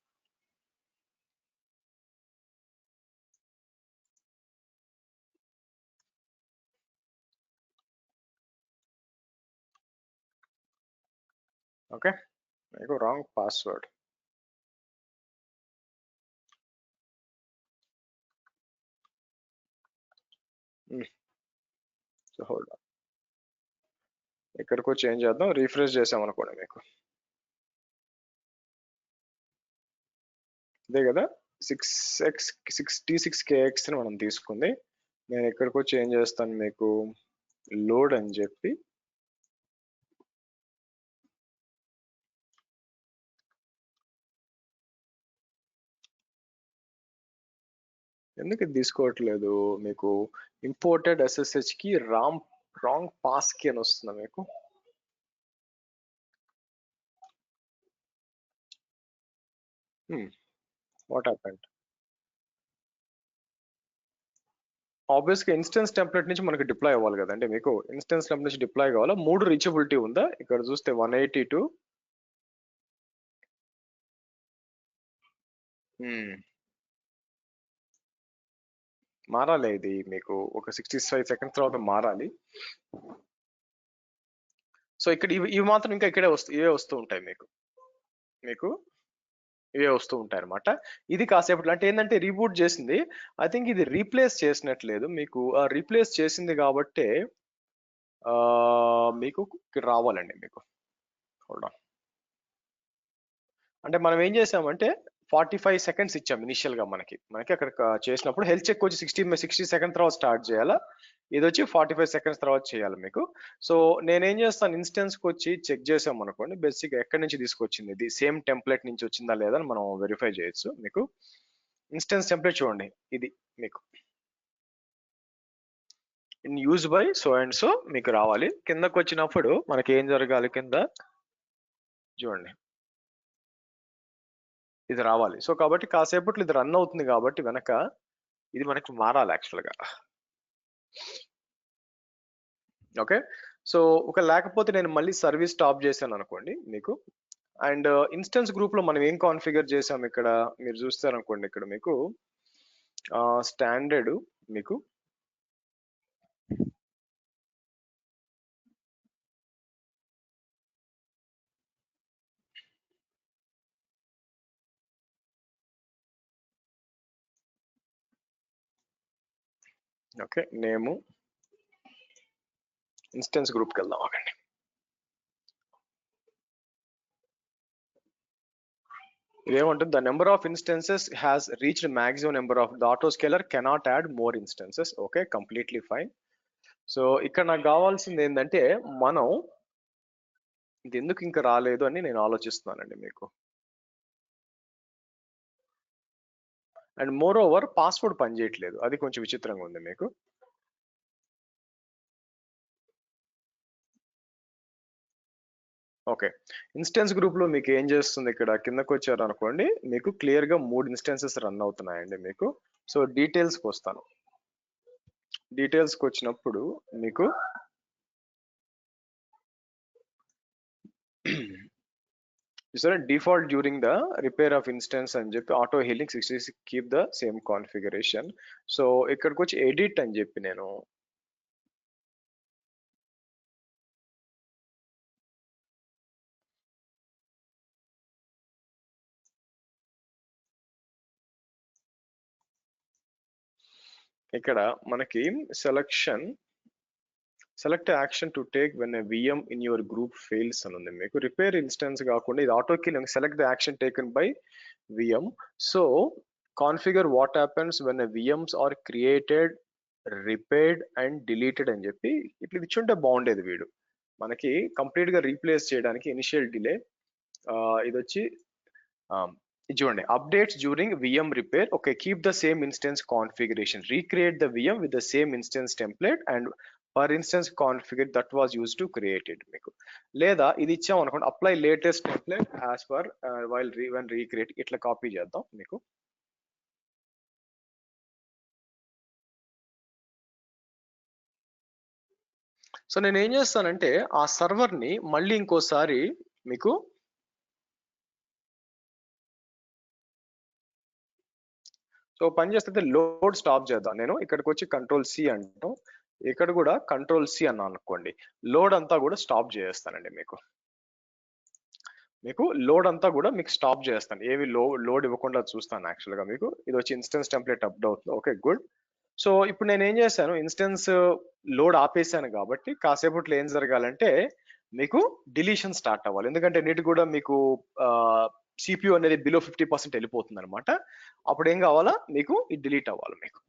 ఓకే మీకు wrong password. So hold on, ఇక్కడికి వచ్చి ఏం చేద్దాం, రీఫ్రెష్ చేసాం అనుకోండి మీకు. ఇదే కదా 66KX అని మనం తీసుకుంది. నేను ఇక్కడికి వచ్చి ఏం చేస్తాను మీకు లోడ్ అని చెప్పి ఎందుకు ఇది తీసుకోవట్లేదు మీకు, ఇంపోర్టెడ్ SSH కి రాంగ్ పాస్ కి అని వస్తుంది మీకు. What happened? ఆబ్వియస్ గా ఇన్స్టెన్స్ టెంప్లెట్ నుంచి మనకి డిప్లాయ్ అవ్వాలి కదండి మీకు. ఇన్స్టెన్స్ టెంప్లెట్ నుంచి డిప్లాయ్ కావాలా, 3 రీచబిలిటీ ఉందా ఇక్కడ చూస్తే 182 మారాలి. ఇది మీకు ఒక 65 seconds తర్వాత మారాలి. సో ఇక్కడ ఇవి మాత్రం ఇంకా ఇక్కడే ఇవే వస్తూ ఉంటాయి మీకు ఇవే వస్తూ ఉంటాయి అనమాట. ఇది కాసేపట్లో అంటే ఏంటంటే రీబూట్ చేసింది, ఐ థింక్ ఇది రీప్లేస్ చేసినట్లేదు మీకు. రీప్లేస్ చేసింది కాబట్టి మీకు రావాలండి మీకు. హోల్డ్ ఆన్, అంటే మనం ఏం చేసామంటే 45 seconds ఇచ్చాం ఇనిషియల్ గా మనకి అక్కడ చేసినప్పుడు. హెల్త్ చెక్ వచ్చి 60 seconds తర్వాత స్టార్ట్ చేయాలా, ఇది వచ్చి 45 seconds తర్వాత చేయాలి మీకు. సో నేనేం చేస్తాను, ఇన్స్టెన్స్ కి వచ్చి చెక్ చేసాం అనుకోండి, బేసిక్ ఎక్కడి నుంచి తీసుకొచ్చింది, ఇది సేమ్ టెంప్లెట్ నుంచి వచ్చిందా లేదా అని మనం వెరిఫై చేయొచ్చు మీకు. ఇన్స్టెన్స్ టెంప్లెట్ చూడండి, ఇది మీకు in use by so and so మీకు రావాలి. కిందకు వచ్చినప్పుడు మనకి ఏం జరగాలి, కింద చూడండి ఇది రావాలి. సో కాబట్టి కాసేపట్లో ఇది రన్ అవుతుంది కాబట్టి వెనక ఇది మనకి మారాలి యాక్చువల్గా. ఓకే సో ఒక లేకపోతే నేను మళ్ళీ సర్వీస్ స్టాప్ చేశాను అనుకోండి మీకు. అండ్ ఇన్స్టెన్స్ గ్రూప్ లో మనం ఏం కాన్ఫిగర్ చేసాం ఇక్కడ మీరు చూస్తారనుకోండి, ఇక్కడ మీకు స్టాండర్డ్ మీకు ఓకే నేము ఇన్స్టెన్స్ గ్రూప్కి వెళ్దాం ఆగండి. ఇదేమంటుంది, the number of instances has reached maximum number of the autoscaler cannot add more instances. Okay, completely fine. So ఇక్కడ నాకు కావాల్సింది ఏంటంటే, మనం ఇది ఎందుకు ఇంకా రాలేదు అని నేను ఆలోచిస్తున్నానండి మీకు. అండ్ మోర్ ఓవర్ పాస్వర్డ్ పనిచేయట్లేదు, అది కొంచెం విచిత్రంగా ఉంది మీకు. ఓకే, ఇన్స్టెన్స్ గ్రూప్ లో మీకు ఏం చేస్తుంది, ఇక్కడ కిందకు వచ్చారు అనుకోండి, మీకు క్లియర్ గా 3 ఇన్స్టెన్సెస్ రన్ అవుతున్నాయండి మీకు. సో డీటెయిల్స్కి వస్తాను. డీటెయిల్స్కి వచ్చినప్పుడు మీకు సరే, default during the repair of instance అని చెప్పి auto healing 66 keep the same configuration. So ఇక్కడికి వచ్చి ఎడిట్ అని చెప్పి నేను ఇక్కడ మనకి select action to take when a VM in your group fails అని ఉంది మీకు. రిపేర్ ఇన్స్టెన్స్ కాకుండా ఇది auto killing, select the action taken by VM. So configure what happens when a VMs are created, repaired and deleted అని చెప్పి ఇట్లా ఇచ్చుంటే బాగుండేది. వీడు మనకి కంప్లీట్ గా రీప్లేస్ చేయడానికి ఇనిషియల్ డిలే ఇది వచ్చి చూడండి, updates during VM repair. Okay, keep the same instance configuration, recreate the VM with the same instance template and per instance configure that was use to created మీకు. లేదా ఇది ఇచ్చాం అనుకోండి, apply latest template as per while when recreate, ఇట్లా copy చేద్దాం మీకు. So నేను ఏం చేస్తానంటే, ఆ సర్వర్ ని మళ్ళీ ఇంకోసారి మీకు సో పని చేస్తే లోడ్ స్టాప్ చేద్దాం. నేను ఇక్కడికి వచ్చి కంట్రోల్ సి అంటాం, ఇక్కడ కూడా కంట్రోల్ సి అన్నాను అనుకోండి, లోడ్ అంతా కూడా స్టాప్ చేస్తానండి మీకు. లోడ్ అంతా కూడా మీకు స్టాప్ చేస్తాను, ఏవి లోడ్ ఇవ్వకుండా చూస్తాను యాక్చువల్గా మీకు. ఇది వచ్చి ఇన్స్టెన్స్ టెంప్లెట్ అప్డేట్ అవుతుంది. Okay good. సో ఇప్పుడు నేను ఏం చేశాను, ఇన్స్టెన్స్ లోడ్ ఆపేసాను కాబట్టి కాసేపట్లో ఏం జరగాలంటే మీకు డిలీషన్ స్టార్ట్ అవ్వాలి. ఎందుకంటే నీటి కూడా మీకు సిపియు అనేది బిలో 50% వెళ్ళిపోతుంది అనమాట. అప్పుడు ఏం కావాలా మీకు, ఇది డిలీట్ అవ్వాలి మీకు.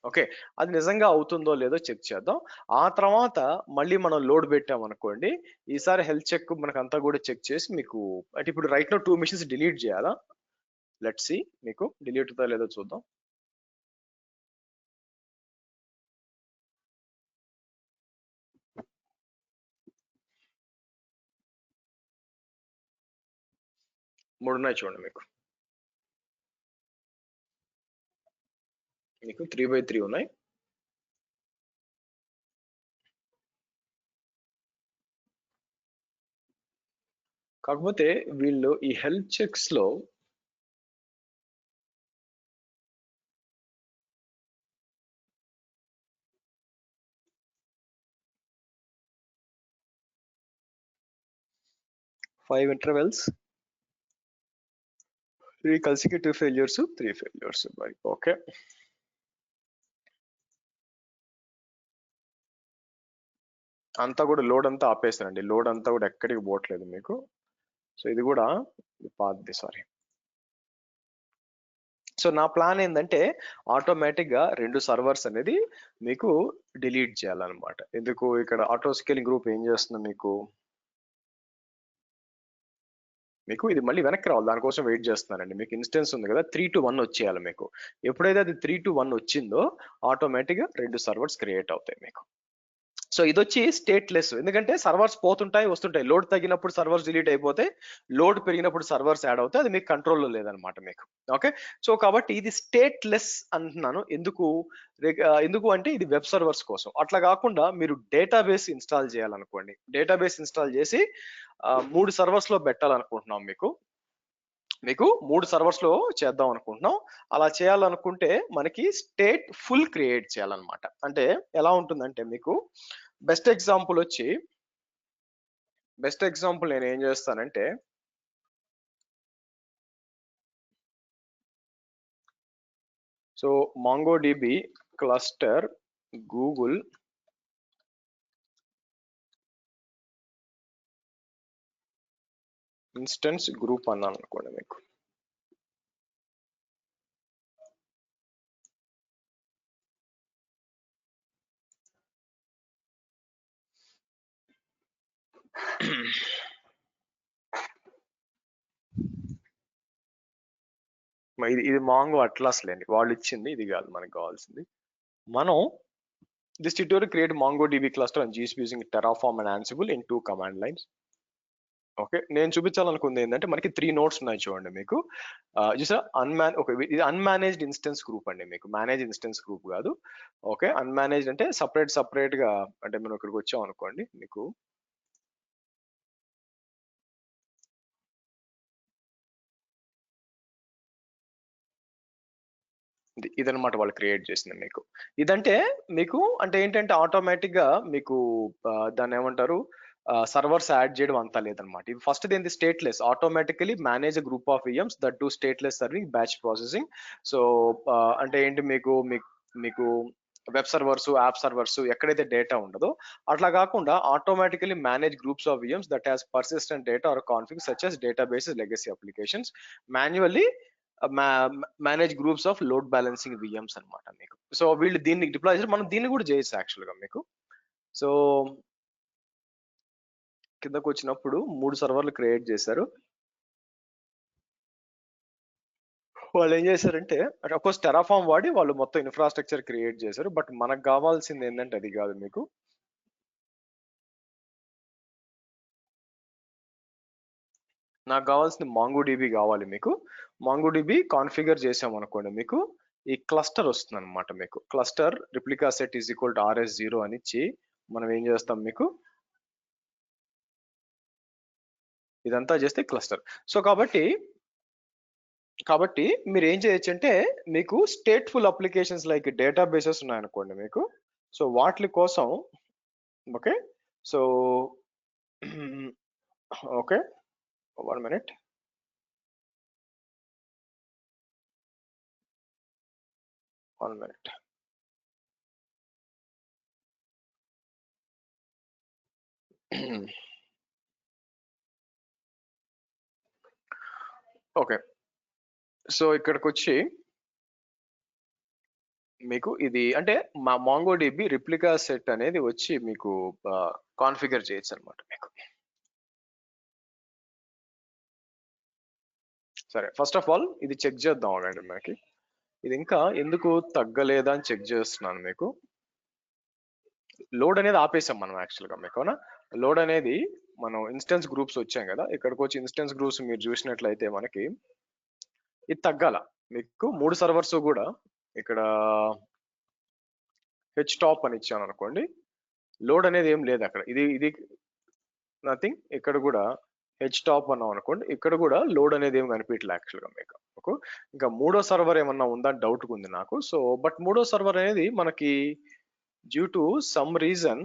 ఓకే, అది నిజంగా అవుతుందో లేదో చెక్ చేద్దాం. ఆ తర్వాత మళ్ళీ మనం లోడ్ పెట్టాం అనుకోండి, ఈసారి హెల్త్ చెక్ మనకు అంతా కూడా చెక్ చేసి మీకు, అంటే ఇప్పుడు రైట్ నో 2 మిషన్స్ డిలీట్ చేయాలా. లెట్స్ సి మీకు డిలీట్ అవుతుందో లేదో చూద్దాం. మూడు ఉన్నాయి చూడండి మీకు 3/3 ఉన్నాయి. కాకపోతే వీళ్ళు ఈ హెల్త్ చెక్స్ లో five intervals, 3 consecutive failures, 3 failures. Okay, అంతా కూడా లోడ్ అంతా ఆపేస్తానండి, లోడ్ అంతా కూడా ఎక్కడికి పోవట్లేదు మీకు. సో ఇది కూడా పాతది, సారీ. సో నా ప్లాన్ ఏంటంటే ఆటోమేటిక్ గా 2 సర్వర్స్ అనేది మీకు డిలీట్ చేయాలన్నమాట. ఎందుకు, ఇక్కడ ఆటో స్కేలింగ్ గ్రూప్ ఏం చేస్తుంది మీకు ఇది మళ్ళీ వెనక్కి రావాలి, దానికోసం వెయిట్ చేస్తున్నానండి. మీకు ఇన్స్టెన్స్ ఉంది కదా, 3 to 1 వచ్చేయాలి మీకు. ఎప్పుడైతే అది 3 to 1 వచ్చిందో ఆటోమేటిక్ గా 2 సర్వర్స్ క్రియేట్ అవుతాయి మీకు. సో ఇది వచ్చి స్టేట్లెస్, ఎందుకంటే సర్వర్స్ పోతుంటాయి వస్తుంటాయి, లోడ్ తగ్గినప్పుడు సర్వర్స్ డిలీట్ అయిపోతాయి, లోడ్ పెరిగినప్పుడు సర్వర్స్ యాడ్ అవుతాయి, అది మీకు కంట్రోల్లో లేదనమాట మీకు. ఓకే, సో కాబట్టి ఇది స్టేట్లెస్ అంటున్నాను. ఎందుకు అంటే ఇది వెబ్ సర్వర్స్ కోసం. అట్లా కాకుండా మీరు డేటాబేస్ ఇన్స్టాల్ చేయాలనుకోండి, డేటాబేస్ ఇన్స్టాల్ చేసి 3 సర్వర్స్ లో పెట్టాలనుకుంటున్నాం మీకు 3 సర్వర్స్ లో చేద్దాం అనుకుంటున్నాం. అలా చేయాలనుకుంటే మనకి స్టేట్ ఫుల్ క్రియేట్ చేయాలన్నమాట. అంటే ఎలా ఉంటుందంటే మీకు బెస్ట్ ఎగ్జాంపుల్ నేను ఏం చేస్తానంటే, so MongoDB cluster Google instance group అన్నాను అనుకోండి మీకు. ఇది మాంగో అట్లాస్ లేండి, వాళ్ళు ఇచ్చింది, ఇది కాదు మనకు కావాల్సింది. మనం this tutorial create MongoDB cluster and GCP using Terraform and Ansible in 2 command lines. Okay, నేను చూపించాలనుకుంది ఏంటంటే మనకి 3 నోట్స్ ఉన్నాయి చూడండి మీకు. చూసా ఇది అన్మేనేజ్డ్ ఇన్స్టెన్స్ గ్రూప్ అండి, మీకు మేనేజ్ ఇన్స్టెన్స్ గ్రూప్ కాదు. ఓకే, అన్మేనేజ్డ్ అంటే సపరేట్ గా, అంటే మనం ఇక్కడికి వచ్చాం అనుకోండి మీకు ఇదనమాట వాళ్ళు క్రియేట్ చేసింది మీకు. ఇదంటే మీకు అంటే ఏంటంటే ఆటోమేటిక్ గా మీకు దాన్ని ఏమంటారు సర్వర్స్ యాడ్ చేయడం అంతా లేదనమాట. ఇది ఫస్ట్ ఏంటి, stateless, automatically manage group of VMs that do stateless serving batch processing. So అంటే ఏంటి, మీకు వెబ్ సర్వర్స్, యాప్ సర్వర్స్ ఎక్కడైతే డేటా ఉండదో అట్లా కాకుండా automatically manage groups of VMs that has persistent data or config such as databases, legacy applications, manually manage groups of load balancing VMs అనమాట మీకు. So వీళ్ళు దీన్ని డిప్లాయ్ చేసి మనం దీన్ని కూడా చేయొచ్చు యాక్చువల్ గా మీకు. సో కిందకు వచ్చినప్పుడు 3 సర్వర్లు క్రియేట్ చేశారు. వాళ్ళు ఏం చేశారంటే అఫ్కోర్స్ టెరాఫామ్ వాడి వాళ్ళు మొత్తం ఇన్ఫ్రాస్ట్రక్చర్ క్రియేట్ చేశారు. బట్ మనకు కావాల్సింది ఏంటంటే అది కాదు మీకు. నాకు కావాల్సింది MongoDB కావాలి మీకు. MongoDB కాన్ఫిగర్ చేసాం అనుకోండి మీకు ఈ క్లస్టర్ వస్తుంది అనమాట మీకు. Cluster replica set is equal to RS0 అని ఇచ్చి మనం ఏం చేస్తాం మీకు, ఇదంతా చేస్తే క్లస్టర్. సో కాబట్టి మీరు ఏం చేయొచ్చు అంటే మీకు స్టేట్ఫుల్ అప్లికేషన్స్ లైక్ డేటాబేసెస్ ఉన్నాయనుకోండి మీకు. సో వాటి కోసం okay, so okay 1 minute. Okay, so ఇక్కడికి వచ్చి మీకు ఇది అంటే మా MongoDB రిప్లికా సెట్ అనేది వచ్చి మీకు కాన్ఫిగర్ చేయొచ్చు అనమాట మీకు. సరే, ఫస్ట్ ఆఫ్ ఆల్ ఇది చెక్ చేద్దాం అండి మనకి. ఇది ఇంకా ఎందుకు తగ్గలేదా అని చెక్ చేస్తున్నాను మీకు. లోడ్ అనేది ఆపేసాం మనం యాక్చువల్గా మీకు, అవునా? లోడ్ అనేది మనం ఇన్స్టెన్స్ గ్రూప్స్ వచ్చాం కదా, ఇక్కడికి వచ్చి ఇన్స్టెన్స్ గ్రూప్స్ మీరు చూసినట్లయితే మనకి ఇది తగ్గాల మీకు. 3 సర్వర్స్ కూడా ఇక్కడ htop అని ఇచ్చాను అనుకోండి, లోడ్ అనేది ఏం లేదు అక్కడ, ఇది నథింగ్. ఇక్కడ కూడా htop అన్నాం అనుకోండి, ఇక్కడ కూడా లోడ్ అనేది ఏం కనిపించట్లేదు యాక్చువల్గా మీకు. ఓకే, ఇంకా 3వ సర్వర్ ఏమన్నా ఉందా డౌట్ ఉంది నాకు. సో బట్ 3వ సర్వర్ అనేది మనకి డ్యూ టు సమ్ రీజన్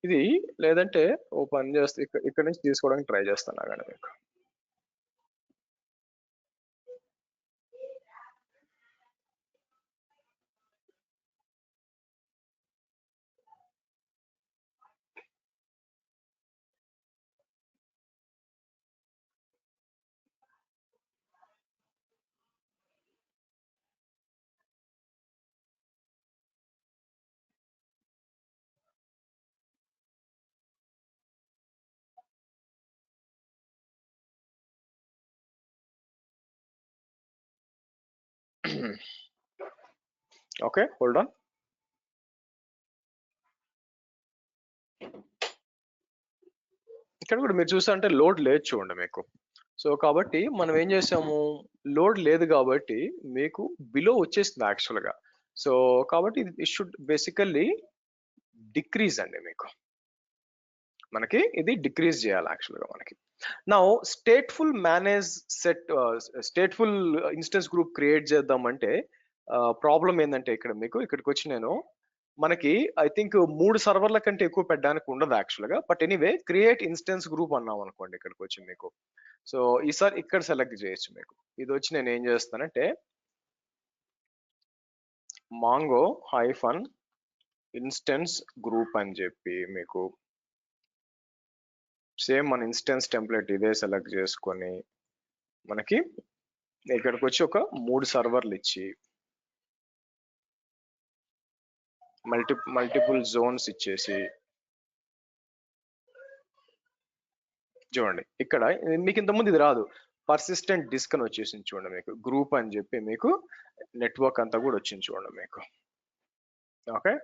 ఇది లేదంటే ఓ పని చేస్తే ఇక్కడ నుంచి తీసుకోవడానికి ట్రై చేస్తాను కానీ మీకు. Okay, hold on. ఇక్కడ కూడా మీరు చూసా అంటే లోడ్ లేదు చూడండి మీకు. సో కాబట్టి మనం ఏం చేసాము, లోడ్ లేదు కాబట్టి మీకు బిలో వచ్చేస్తుంది యాక్చువల్గా. సో కాబట్టి ఇది షుడ్ బేసికల్లీ డిక్రీజ్ అండి మీకు. మనకి ఇది డిక్రీజ్ చేయాలి యాక్చువల్గా మనకి. Now stateful manage set, stateful instance group create చేద్దామంటే ప్రాబ్లం ఏంటంటే ఇక్కడ మీకు ఇక్కడికి వచ్చి నేను మనకి ఐ థింక్ 3 సర్వర్ల కంటే ఎక్కువ పెట్టడానికి ఉండదు యాక్చువల్ గా. But anyway create instance group అన్నాం అనుకోండి ఇక్కడికి వచ్చి మీకు. సో ఈసారి ఇక్కడ సెలెక్ట్ చేయొచ్చు మీకు. ఇది వచ్చి నేను ఏం చేస్తానంటే మాంగో హైఫన్ ఇన్స్టెన్స్ గ్రూప్ అని చెప్పి మీకు సేమ్ మన ఇన్స్టెన్స్ టెంప్లెట్ ఇదే సెలెక్ట్ చేసుకొని మనకి ఇక్కడికి వచ్చి ఒక 3 సర్వర్లు ఇచ్చి మల్టిపుల్ జోన్స్ ఇచ్చేసి చూడండి ఇక్కడ మీకు ఇంతకుముందు ఇది రాదు, పర్సిస్టెంట్ డిస్క్ అని వచ్చేసింది చూడండి మీకు. గ్రూప్ అని చెప్పి మీకు నెట్వర్క్ అంతా కూడా వచ్చింది చూడండి మీకు. ఓకే,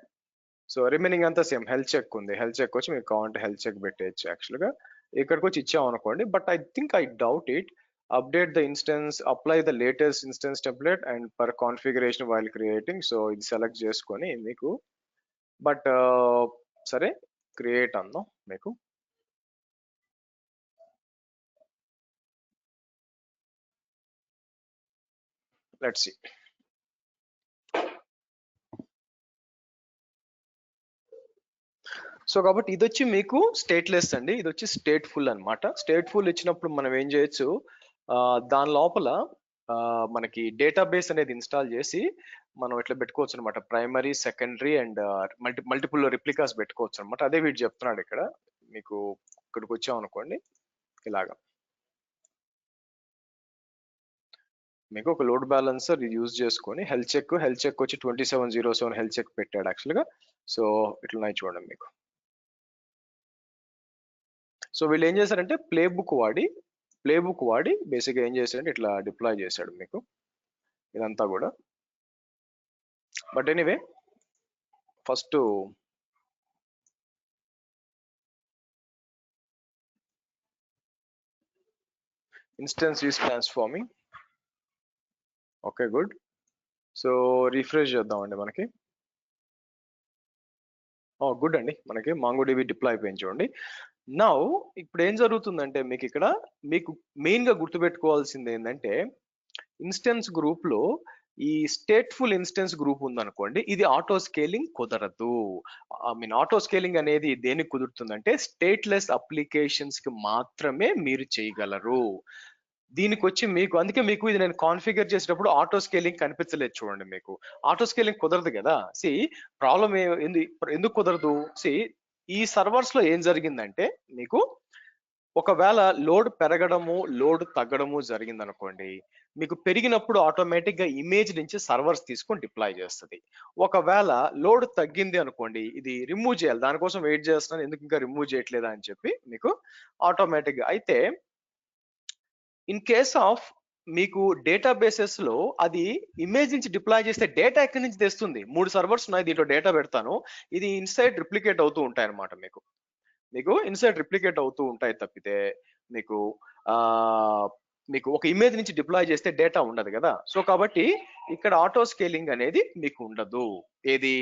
సో రిమైనింగ్ అంతా సేమ్. హెల్త్ చెక్ ఉంది, హెల్త్ చెక్ వచ్చి మీకు కావాలంటే హెల్త్ చెక్ పెట్టేయచ్చు యాక్చువల్గా. ఇక్కడికి వచ్చి ఇచ్చాం అనుకోండి. But I think I doubt it. Update the instance, apply the latest instance template and per configuration while creating. So ఇది సెలెక్ట్ చేసుకొని మీకు బట్ సరే క్రియేట్ అందాం మీకు. Let's see. సో కాబట్టి ఇది వచ్చి మీకు స్టేట్లెస్ అండి, ఇది వచ్చి స్టేట్ఫుల్ అన్నమాట. స్టేట్ఫుల్ ఇచ్చినప్పుడు మనం ఏం చేయొచ్చు, దాని లోపల మనకి డేటాబేస్ అనేది ఇన్స్టాల్ చేసి మనం ఇట్లా పెట్టుకోవచ్చు అనమాట. Primary, secondary and multiple replicas పెట్టుకోవచ్చు అనమాట. అదే వీడు చెప్తున్నాడు ఇక్కడ మీకు. ఇక్కడికి వచ్చాం అనుకోండి ఇలాగా మీకు ఒక లోడ్ బ్యాలెన్సర్ యూజ్ చేసుకొని హెల్త్ చెక్ వచ్చి 2707 హెల్త్ చెక్ పెట్టాడు యాక్చువల్గా. సో ఇట్లా చూడండి మీకు. సో వీళ్ళు ఏం చేశారంటే ప్లే బుక్ వాడి బేసిక్గా ఏం చేశారంటే ఇట్లా డిప్లాయ్ చేశాడు మీకు ఇదంతా కూడా. But anyway first instance is transforming. Okay good. So refresh చేద్దామండి మనకి. గుడ్ అండి, మనకి మాంగోడిబి డిప్లాయ్ అయిపోయింది చూడండి. నౌ ఇప్పుడు ఏం జరుగుతుందంటే మీకు ఇక్కడ మీకు మెయిన్ గా గుర్తుపెట్టుకోవాల్సింది ఏంటంటే ఇన్స్టెన్స్ గ్రూప్ లో ఈ స్టేట్ఫుల్ ఇన్స్టెన్స్ గ్రూప్ ఉందనుకోండి, ఇది ఆటో స్కేలింగ్ కుదరదు. ఐ మీన్ ఆటో స్కేలింగ్ అనేది దేనికి కుదురుతుందంటే స్టేట్లెస్ అప్లికేషన్స్ కి మాత్రమే మీరు చేయగలరు. దీనికి వచ్చి మీకు అందుకే మీకు ఇది నేను కాన్ఫిగర్ చేసేటప్పుడు ఆటో స్కేలింగ్ కనిపించలేదు చూడండి మీకు. ఆటో స్కేలింగ్ కుదరదు కదా. సి ప్రాబ్లం ఎందుకు కుదరదు, సి ఈ సర్వర్స్ లో ఏం జరిగిందంటే మీకు ఒకవేళ లోడ్ పెరగడము లోడ్ తగ్గడము జరిగింది అనుకోండి, మీకు పెరిగినప్పుడు ఆటోమేటిక్ గా ఇమేజ్ నుంచి సర్వర్స్ తీసుకొని డిప్లాయ్ చేస్తుంది. ఒకవేళ లోడ్ తగ్గింది అనుకోండి, ఇది రిమూవ్ చేయాలి, దానికోసం వెయిట్ చేస్తున్నాను ఎందుకు ఇంకా రిమూవ్ చేయట్లేదా అని చెప్పి మీకు ఆటోమేటిక్ గా. అయితే ఇన్ కేస్ ఆఫ్ మీకు డేటాబేసెస్ లో అది ఇమేజ్ నుంచి డిప్లాయ్ చేస్తే డేటా ఎక్కడి నుంచి తెస్తుంది? 3 సర్వర్స్ ఉన్నాయి, దీంట్లో డేటా పెడతాను, ఇది ఇన్సైడ్ రిప్లికేట్ అవుతూ ఉంటాయి అనమాట. మీకు ఇన్సైడ్ రిప్లికేట్ అవుతూ ఉంటాయి తప్పితే మీకు మీకు ఒక ఇమేజ్ నుంచి డిప్లాయ్ చేస్తే డేటా ఉండదు కదా. సో కాబట్టి ఇక్కడ ఆటో స్కేలింగ్ అనేది మీకు ఉండదు. ఏది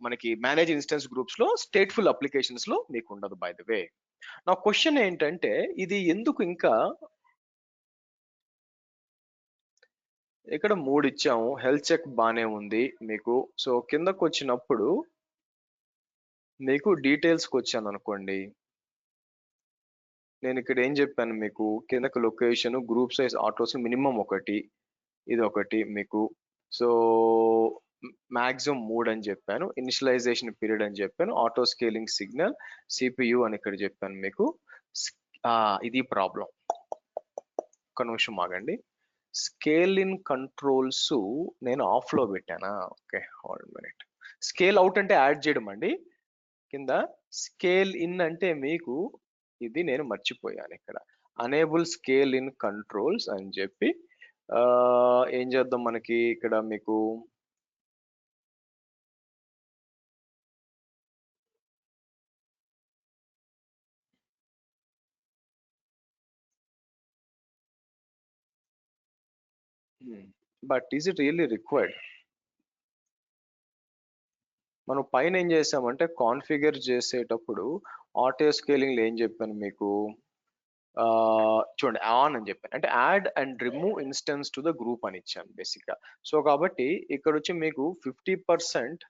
మనకి మేనేజ్ ఇన్స్టెన్స్ గ్రూప్స్ లో స్టేట్ఫుల్ అప్లికేషన్స్ లో మీకు ఉండదు. బై ద వే నా క్వశ్చన్ ఏంటంటే ఇది ఎందుకు ఇంకా ఇక్కడ 3 ఇచ్చాము, హెల్త్ చెక్ బానే ఉంది మీకు. సో కిందకు వచ్చినప్పుడు మీకు డీటెయిల్స్ కి వచ్చాను అనుకోండి, నేను ఇక్కడ ఏం చెప్పాను మీకు, కిందకు location, group size, autos minimum ఒకటి, ఇది ఒకటి మీకు. సో మాక్సిమం 3 అని చెప్పాను, ఇనిషియలైజేషన్ పీరియడ్ అని చెప్పాను, ఆటో స్కేలింగ్ సిగ్నల్, సిపియు అని ఇక్కడ చెప్పాను మీకు. ఇది ప్రాబ్లం. ఒక నిమిషం ఆగండి. స్కేల్ ఇన్ కంట్రోల్స్ నేను ఆఫ్ లో పెట్టానా? Okay, hold minute. Scale out అంటే యాడ్ చేయడం అండి, కింద స్కేల్ ఇన్ అంటే మీకు ఇది నేను మర్చిపోయాను ఇక్కడ. అనేబుల్ స్కేల్ ఇన్ కంట్రోల్స్ అని చెప్పి ఏం చేద్దాం మనకి ఇక్కడ మీకు but is it really required? మనం పైన ఏం చేసామంటే కాన్ఫిగర్ చేసేటప్పుడు ఆటో స్కేలింగ్ ఏం చెప్పాను మీకు, చూడండి ఆన్ అని చెప్పాను, అంటే add and remove instance to the group అని ఇచ్చాను బేసిక్ గా. సో కాబట్టి ఇక్కడ వచ్చి మీకు 50%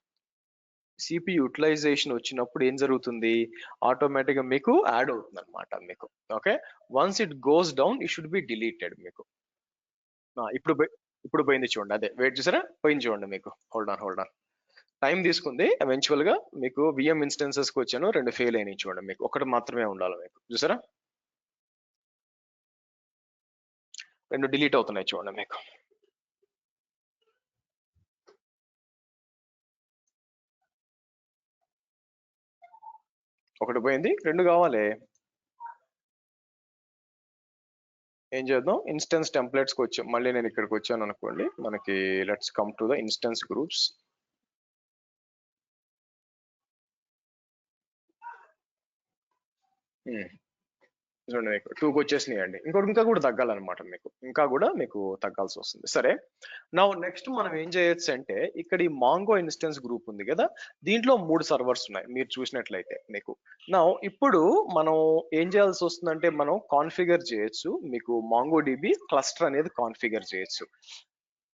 సిపి యూటిలైజేషన్ వచ్చినప్పుడు ఏం జరుగుతుంది, ఆటోమేటిక్ గా మీకు యాడ్ అవుతుంది అనమాట మీకు. Okay, once it goes down it should be deleted మీకు. ఇప్పుడు పోయింది చూడండి, అదే వెయిట్ చూసారా, పోయింది చూడండి మీకు. హోల్డ్ ఆన్ టైం తీసుకుంది. ఎవెన్చువల్ గా మీకు విఎం ఇన్స్టెన్సెస్ కి వచ్చాను, 2 ఫెయిల్ అయినాయి చూడండి మీకు, ఒకటి మాత్రమే ఉండాలి మీకు. చూసారా, 2 డిలీట్ అవుతున్నాయి చూడండి మీకు. ఒకటి పోయింది, 2 కావాలి. ఏం చేద్దాం, ఇన్స్టెన్స్ టెంప్లెట్స్ కి వచ్చాం. మళ్ళీ నేను ఇక్కడికి వచ్చాను అనుకోండి, మనకి let's come to the instance groups. చూడండి మీకు 2కి వచ్చేసినాయి అండి. ఇంకా కూడా తగ్గాలన్నమాట మీకు, ఇంకా కూడా మీకు తగ్గాల్సి వస్తుంది. సరే, నా నెక్స్ట్ మనం ఏం చేయొచ్చు అంటే, ఇక్కడ ఈ మాంగో ఇన్స్టెన్స్ గ్రూప్ ఉంది కదా, దీంట్లో 3 సర్వర్స్ ఉన్నాయి మీరు చూసినట్లయితే మీకు. నా ఇప్పుడు మనం ఏం చేయాల్సి వస్తుందంటే, మనం కాన్ఫిగర్ చేయొచ్చు మీకు మాంగో డిబి క్లస్టర్ అనేది కాన్ఫిగర్ చేయొచ్చు.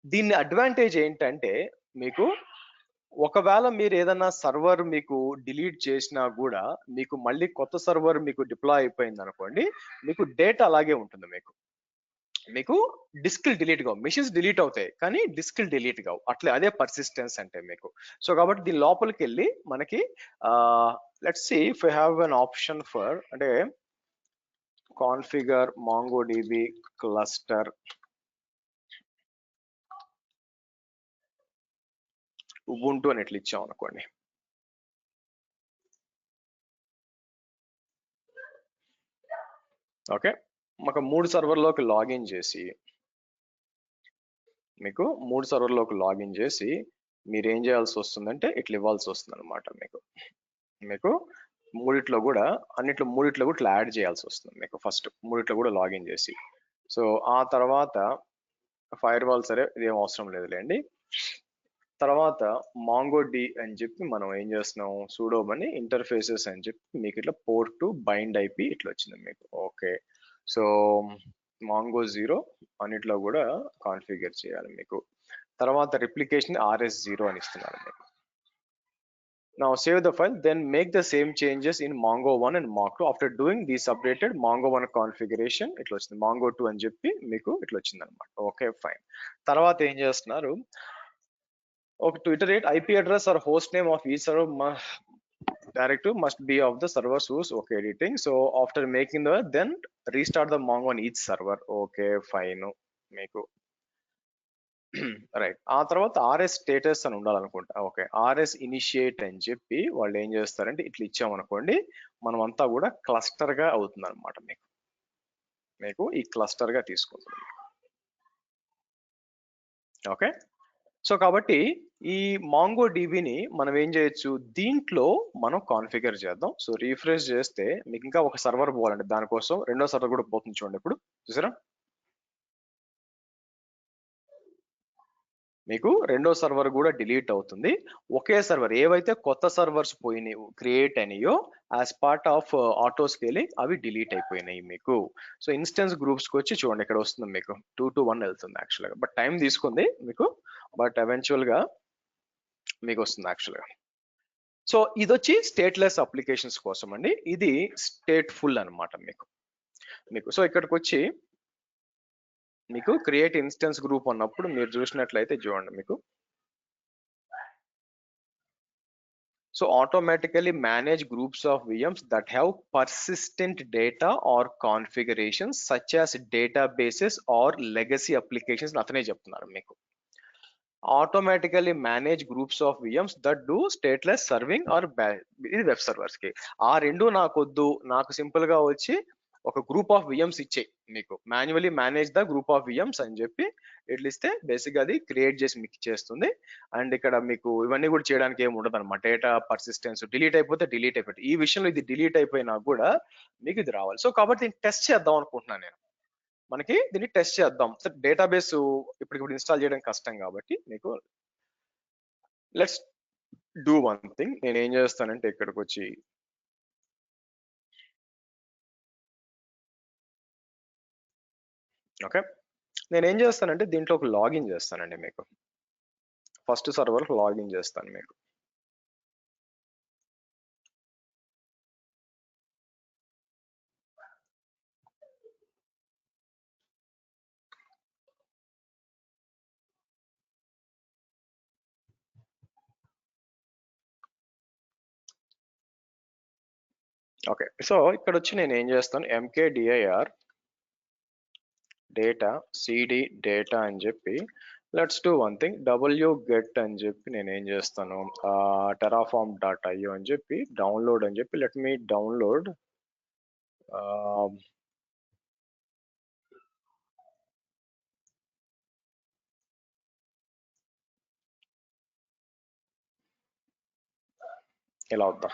దీని అడ్వాంటేజ్ ఏంటంటే, మీకు ఒకవేళ మీరు ఏదైనా సర్వర్ మీకు డిలీట్ చేసినా కూడా, మీకు మళ్ళీ కొత్త సర్వర్ మీకు డిప్లాయ్ అయిపోయింది అనుకోండి, మీకు డేటా అలాగే ఉంటుంది మీకు డిస్క్లు డిలీట్ కావు, మెషిన్స్ డిలీట్ అవుతాయి కానీ డిస్క్లు డిలీట్ కావు. అట్లే అదే పర్సిస్టెన్స్ అంటే మీకు. సో కాబట్టి దీని లోపలికి వెళ్ళి మనకి let's see if I have an option for అంటే కాన్ఫిగర్ MongoDB క్లస్టర్ ఉబుంటు అని ఇట్లా ఇచ్చాం అనుకోండి. ఓకే, మాకు 3 సర్వర్లోకి లాగిన్ చేసి మీకు 3 సర్వర్లోకి లాగిన్ చేసి మీరు ఏం చేయాల్సి వస్తుందంటే ఇట్లా ఇవ్వాల్సి వస్తుంది అనమాట మీకు మూడిట్లో కూడా మూడిట్లో కూడా ఇట్లా యాడ్ చేయాల్సి వస్తుంది మీకు. ఫస్ట్ మూడిట్లో కూడా లాగిన్ చేసి, సో ఆ తర్వాత ఫైర్ వాల్ సరే ఇదేం అవసరం లేదులేండి. తర్వాత MongoD అని చెప్పి మనం ఏం చేస్తున్నాం, సూడోమని ఇంటర్ఫేసెస్ అని చెప్పి మీకు ఇట్లా పోర్ట్ టు బైండ్ ఐపి ఇట్లా వచ్చింది మీకు. ఓకే, సో Mongo 0 అన్నిట్లో కూడా కాన్ఫిగర్ చేయాలి మీకు. తర్వాత రిప్లికేషన్ RS0 అని ఇస్తున్నారు మీకు. Now save the file, then make the same changes in Mongo 1 and Mongo 2. After doing these updated Mongo 1 configuration, ఇట్లా వచ్చింది. Mongo 2 అని చెప్పి మీకు ఇట్లా వచ్చింది అనమాట. Okay fine. తర్వాత ఏం చేస్తున్నారు, okay, to iterate IP address or host name of each server directory must be of the servers who's okay editing. So after making the, then restart the Mongo on each server. Okay fine మీకు right. ఆ తర్వాత RS status అని ఉండాలనుకుంటా. Okay, RS initiate అని చెప్పి వాళ్ళు ఏం చేస్తారంటే ఇట్లా ఇచ్చామనుకోండి, మనం అంతా కూడా క్లస్టర్ గా అవుతుంది అనమాట మీకు ఈ క్లస్టర్ గా తీసుకుంటుంది. ఓకే, సో కాబట్టి ఈ MongoDBని మనం ఏం చేయొచ్చు, దీంట్లో మనం కాన్ఫిగర్ చేద్దాం. సో రీఫ్రెష్ చేస్తే మీకు ఇంకా ఒక సర్వర్ పోవాలండి, దానికోసం రెండో సర్వర్ కూడా పోతుంది చూడండి. ఇప్పుడు చూసారా, మీకు రెండో సర్వర్ కూడా డిలీట్ అవుతుంది. ఒకే సర్వర్ ఏవైతే కొత్త సర్వర్స్ పోయినాయి క్రియేట్ అయినాయో as part of auto scaling అవి డిలీట్ అయిపోయినాయి మీకు. సో ఇన్స్టెన్స్ గ్రూప్స్ కి వచ్చి చూడండి, ఇక్కడ వస్తుంది మీకు 2 to 1 వెళ్తుంది యాక్చువల్గా, బట్ టైం తీసుకుంది మీకు, బట్ ఎవెన్చువల్ గా మీకు వస్తుంది యాక్చువల్గా. సో ఇది వచ్చి స్టేట్లెస్ అప్లికేషన్స్ కోసం అండి, ఇది స్టేట్ ఫుల్ అనమాట మీకు. సో ఇక్కడికి వచ్చి మీకు క్రియేట్ ఇన్స్టెన్స్ గ్రూప్ అన్నప్పుడు మీరు చూసినట్లయితే చూడండి మీకు, so automatically manage groups of VMs that have persistent data or configurations such as databases or legacy applications అతనే చెప్తున్నారు మీకు. Automatically manage groups of VMs that do stateless serving or ఇది web servers కి. ఆ రెండు నాకొద్దు, నాకు సింపుల్ గా వచ్చి ఒక గ్రూప్ ఆఫ్ VMs ఇచ్చే మీకు, manually manage the group of VMs అని చెప్పి ఇట్లా ఇస్తే బేసిక్ అది క్రియేట్ చేసి మీకు చేస్తుంది. అండ్ ఇక్కడ మీకు ఇవన్నీ కూడా చేయడానికి ఏమి ఉండదు అనమాట. డేటా పర్సిస్టెన్స్ డిలీట్ అయిపోతే డిలీట్ అయిపోతుంది. ఈ విషయంలో ఇది డిలీట్ అయిపోయినా కూడా మీకు ఇది రావాలి. సో కాబట్టి దీన్ని టెస్ట్ చేద్దాం అనుకుంటున్నాను నేను, మనకి దీన్ని టెస్ట్ చేద్దాం. డేటాబేస్ ఇప్పుడు ఇన్స్టాల్ చేయడం కష్టం కాబట్టి మీకు లెట్స్ డూ వన్ థింగ్. నేను ఏం చేస్తానంటే ఇక్కడికి వచ్చి ఓకే, నేను ఏం చేస్తానంటే దీంట్లో ఒక లాగిన్ చేస్తానండి మీకు. ఫస్ట్ సర్వర్ లాగిన్ చేస్తాను మీకు. ఓకే, సో ఇక్కడ వచ్చి నేను ఏం చేస్తాను, mkdir డేటా cd డేటా అని చెప్పి let's do one thing, wget అని చెప్పి నేను ఏం చేస్తాను, terraform.io అని చెప్పి డౌన్లోడ్ అని చెప్పి లెట్ మీ డౌన్లోడ్ ఇలా వద్దాం.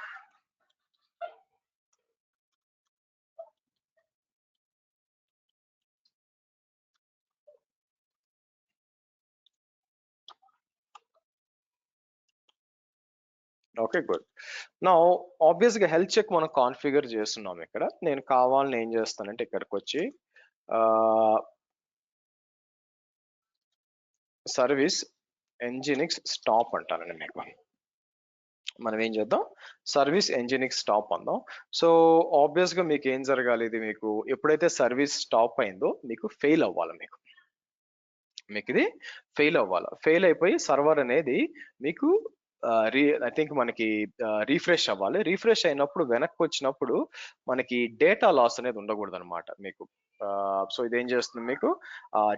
Okay good. నా ఆబ్వియస్ గా హెల్త్ చెక్ మనం కాన్ఫిగర్ చేస్తున్నాం. ఇక్కడ నేను కావాలని ఏం చేస్తానంటే ఇక్కడికి వచ్చి సర్వీస్ ఎంజినిక్స్ స్టాప్ అంటానండి. మీకు మనం ఏం చేద్దాం, సర్వీస్ ఎంజినిక్స్ స్టాప్ అందాం. సో ఆబ్వియస్ గా మీకు ఏం జరగాలి, ఇది మీకు ఎప్పుడైతే సర్వీస్ స్టాప్ అయిందో మీకు ఫెయిల్ అవ్వాలి, మీకు ఇది ఫెయిల్ అవ్వాలి. ఫెయిల్ అయిపోయి సర్వర్ అనేది మీకు ఐ థింక్ మనకి రీఫ్రెష్ అవ్వాలి. రీఫ్రెష్ అయినప్పుడు వెనక్కి వచ్చినప్పుడు మనకి డేటా లాస్ అనేది ఉండకూడదు అనమాట మీకు. సో ఇది ఏం చేస్తుంది, మీకు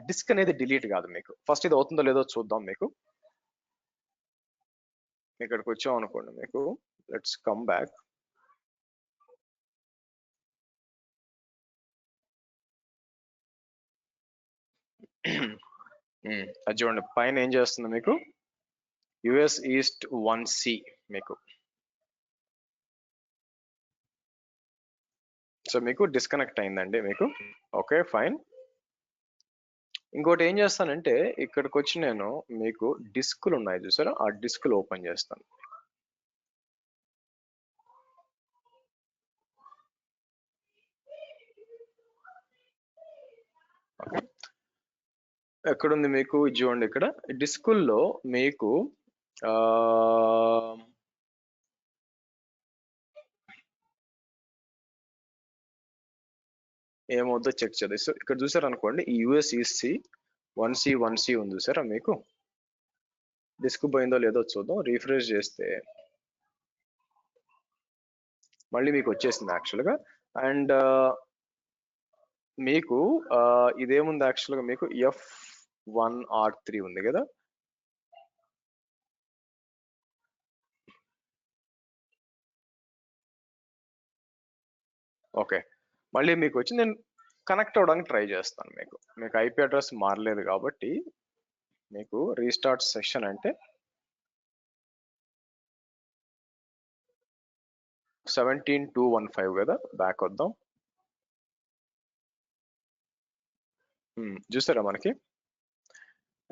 డిస్క్ అనేది డిలీట్ కాదు. మీకు ఫస్ట్ ఇది అవుతుందో లేదో చూద్దాం. మీకు ఇక్కడికి వచ్చాం అనుకోండి, మీకు లెట్స్ కమ్ బ్యాక్. అది చూడండి, పైన ఏం చేస్తుంది మీకు యుఎస్ ఈస్ట్ 1C మీకు. సో మీకు డిస్కనెక్ట్ అయిందండి మీకు. Okay fine. ఇంకోటి ఏం చేస్తానంటే ఇక్కడికి వచ్చి నేను మీకు డిస్కులు ఉన్నాయి చూసారా, ఆ డిస్కులు ఓపెన్ చేస్తాను. ఓకే, ఎక్కడుంది మీకు చూడండి, ఇక్కడ డిస్కుల్లో మీకు ఏమవుతుందో చెక్ చేద్దాం. సో ఇక్కడ చూసారు అనుకోండి, ఈ యుఎస్ ఈసీ 1C ఉంది చూసారా, మీకు డిస్క్ పోయిందో లేదో చూద్దాం. రీఫ్రెష్ చేస్తే మళ్ళీ మీకు వచ్చేసింది యాక్చువల్గా. అండ్ మీకు ఇదేముంది యాక్చువల్గా, మీకు F1R3 ఉంది కదా. ఓకే, మళ్ళీ మీకు వచ్చి నేను కనెక్ట్ అవ్వడానికి ట్రై చేస్తాను. మీకు ఐపీ అడ్రస్ మారలేదు కాబట్టి మీకు రీస్టార్ట్ సెషన్ అంటే 17215 కదా. బ్యాక్ వద్దాం. చూసారా మనకి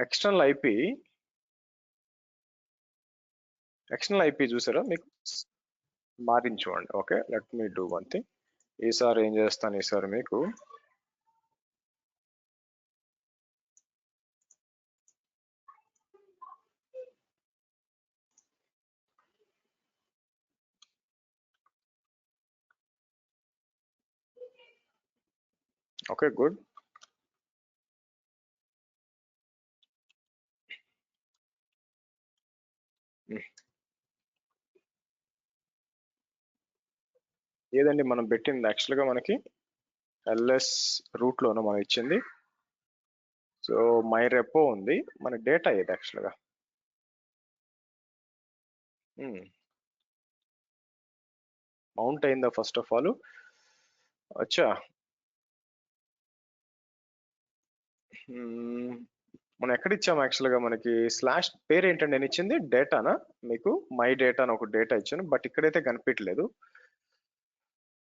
ఎక్స్టర్నల్ ఐపీ చూసారా, మీకు మారించుకోండి. Okay, let me do one thing. ఈసారి ఏం చేస్తాను, ఈసారి మీకు ఓకే గుడ్. ఏదండి మనం పెట్టింది యాక్చువల్గా మనకి ఎల్ఎస్ రూట్ లోనూ మనం ఇచ్చింది. సో మై రెపో ఉంది, మన డేటా ఏది యాక్చువల్గా మౌంట్ అయిందా ఫస్ట్ ఆఫ్ ఆల్. అచ్చా, మనం ఎక్కడ ఇచ్చాము యాక్చువల్గా, మనకి స్లాష్ పేరు ఏంటంటే నేను ఇచ్చింది డేటానా, మీకు మై డేటా అని ఒక డేటా ఇచ్చాను, బట్ ఇక్కడైతే కనిపించలేదు.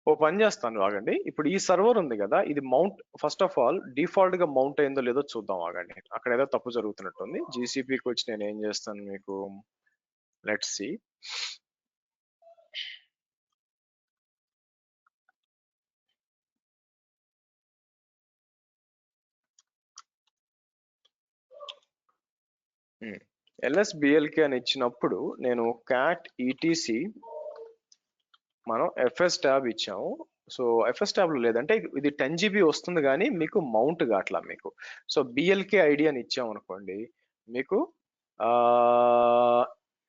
ఓ పని చేస్తాను ఆగండి. ఇప్పుడు ఈ సర్వర్ ఉంది కదా, ఇది mount first of all default గా మౌంట్ అయిందో లేదో చూద్దాం ఆగండి. అక్కడ ఏదో తప్పు జరుగుతున్నట్టుంది. జీసీపీకి వచ్చి నేను ఏం చేస్తాను, మీకు లెట్స్ సి. LSBLK అని ఇచ్చినప్పుడు నేను క్యాట్ ఈటీసీ మనం ఎఫ్ఎస్ ట్యాబ్ ఇచ్చాము. సో ఎఫ్ఎస్ ట్యాబ్ లో లేదంటే ఇది 10 GB వస్తుంది కానీ మీకు మౌంట్ కావట్లా మీకు. సో బిఎల్కే ఐడి అని ఇచ్చాము అనుకోండి, మీకు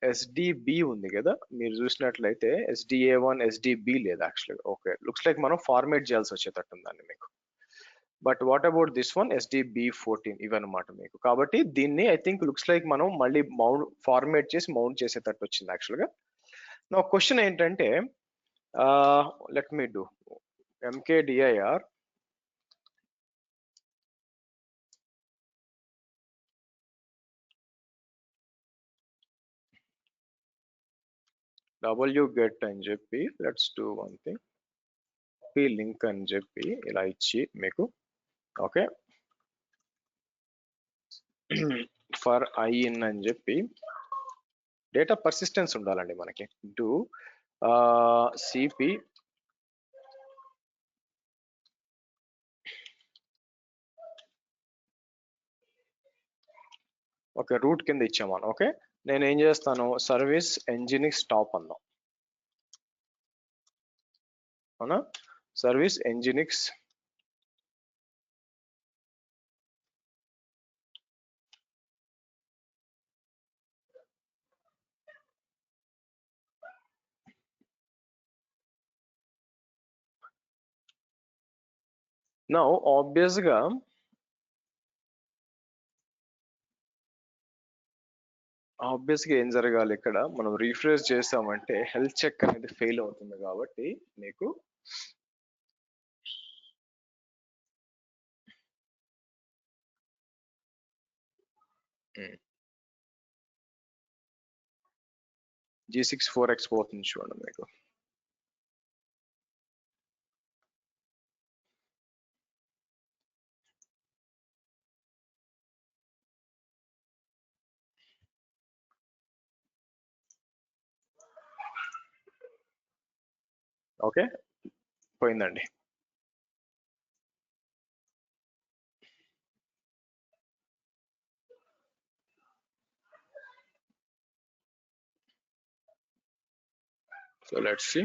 SDB ఉంది కదా, మీరు చూసినట్లయితే SDA1 SDB లేదు యాక్చువల్గా. ఓకే, లుక్స్ లైక్ మనం ఫార్మేట్ చేయాల్సి వచ్చేటట్టు దాన్ని మీకు. But what about this one SDB14 ఇవన్నమాట మీకు. కాబట్టి దీన్ని ఐ థింక్ లుక్స్ లైక్ మనం మళ్ళీ ఫార్మేట్ చేసి మౌంట్ చేసేటట్టు వచ్చింది యాక్చువల్గా. నా క్వశ్చన్ ఏంటంటే let me do mkdir wget అని చెప్పి let's do one thing, link అని చెప్పి ఇలా ఇచ్చి మీకు ఓకే ఫర్ in అని చెప్పి డేటా పర్సిస్టెన్స్ ఉండాలండి మనకి. డూ cp ఓకే రూట్ కింద ఇచ్చామని. ఓకే, నేను ఏం చేస్తాను, సర్వీస్ nginx టాప్ అందాం అవునా, సర్వీస్ nginx నౌ ఆబ్వియస్ గా ఏం జరగాలి ఇక్కడ, మనం రీఫ్రెష్ చేసామంటే హెల్త్ చెక్ అనేది ఫెయిల్ అవుతుంది. కాబట్టి మీకు G64X పోతుంది చూడండి మీకు. ఓకే పోయిందండి. So let's see.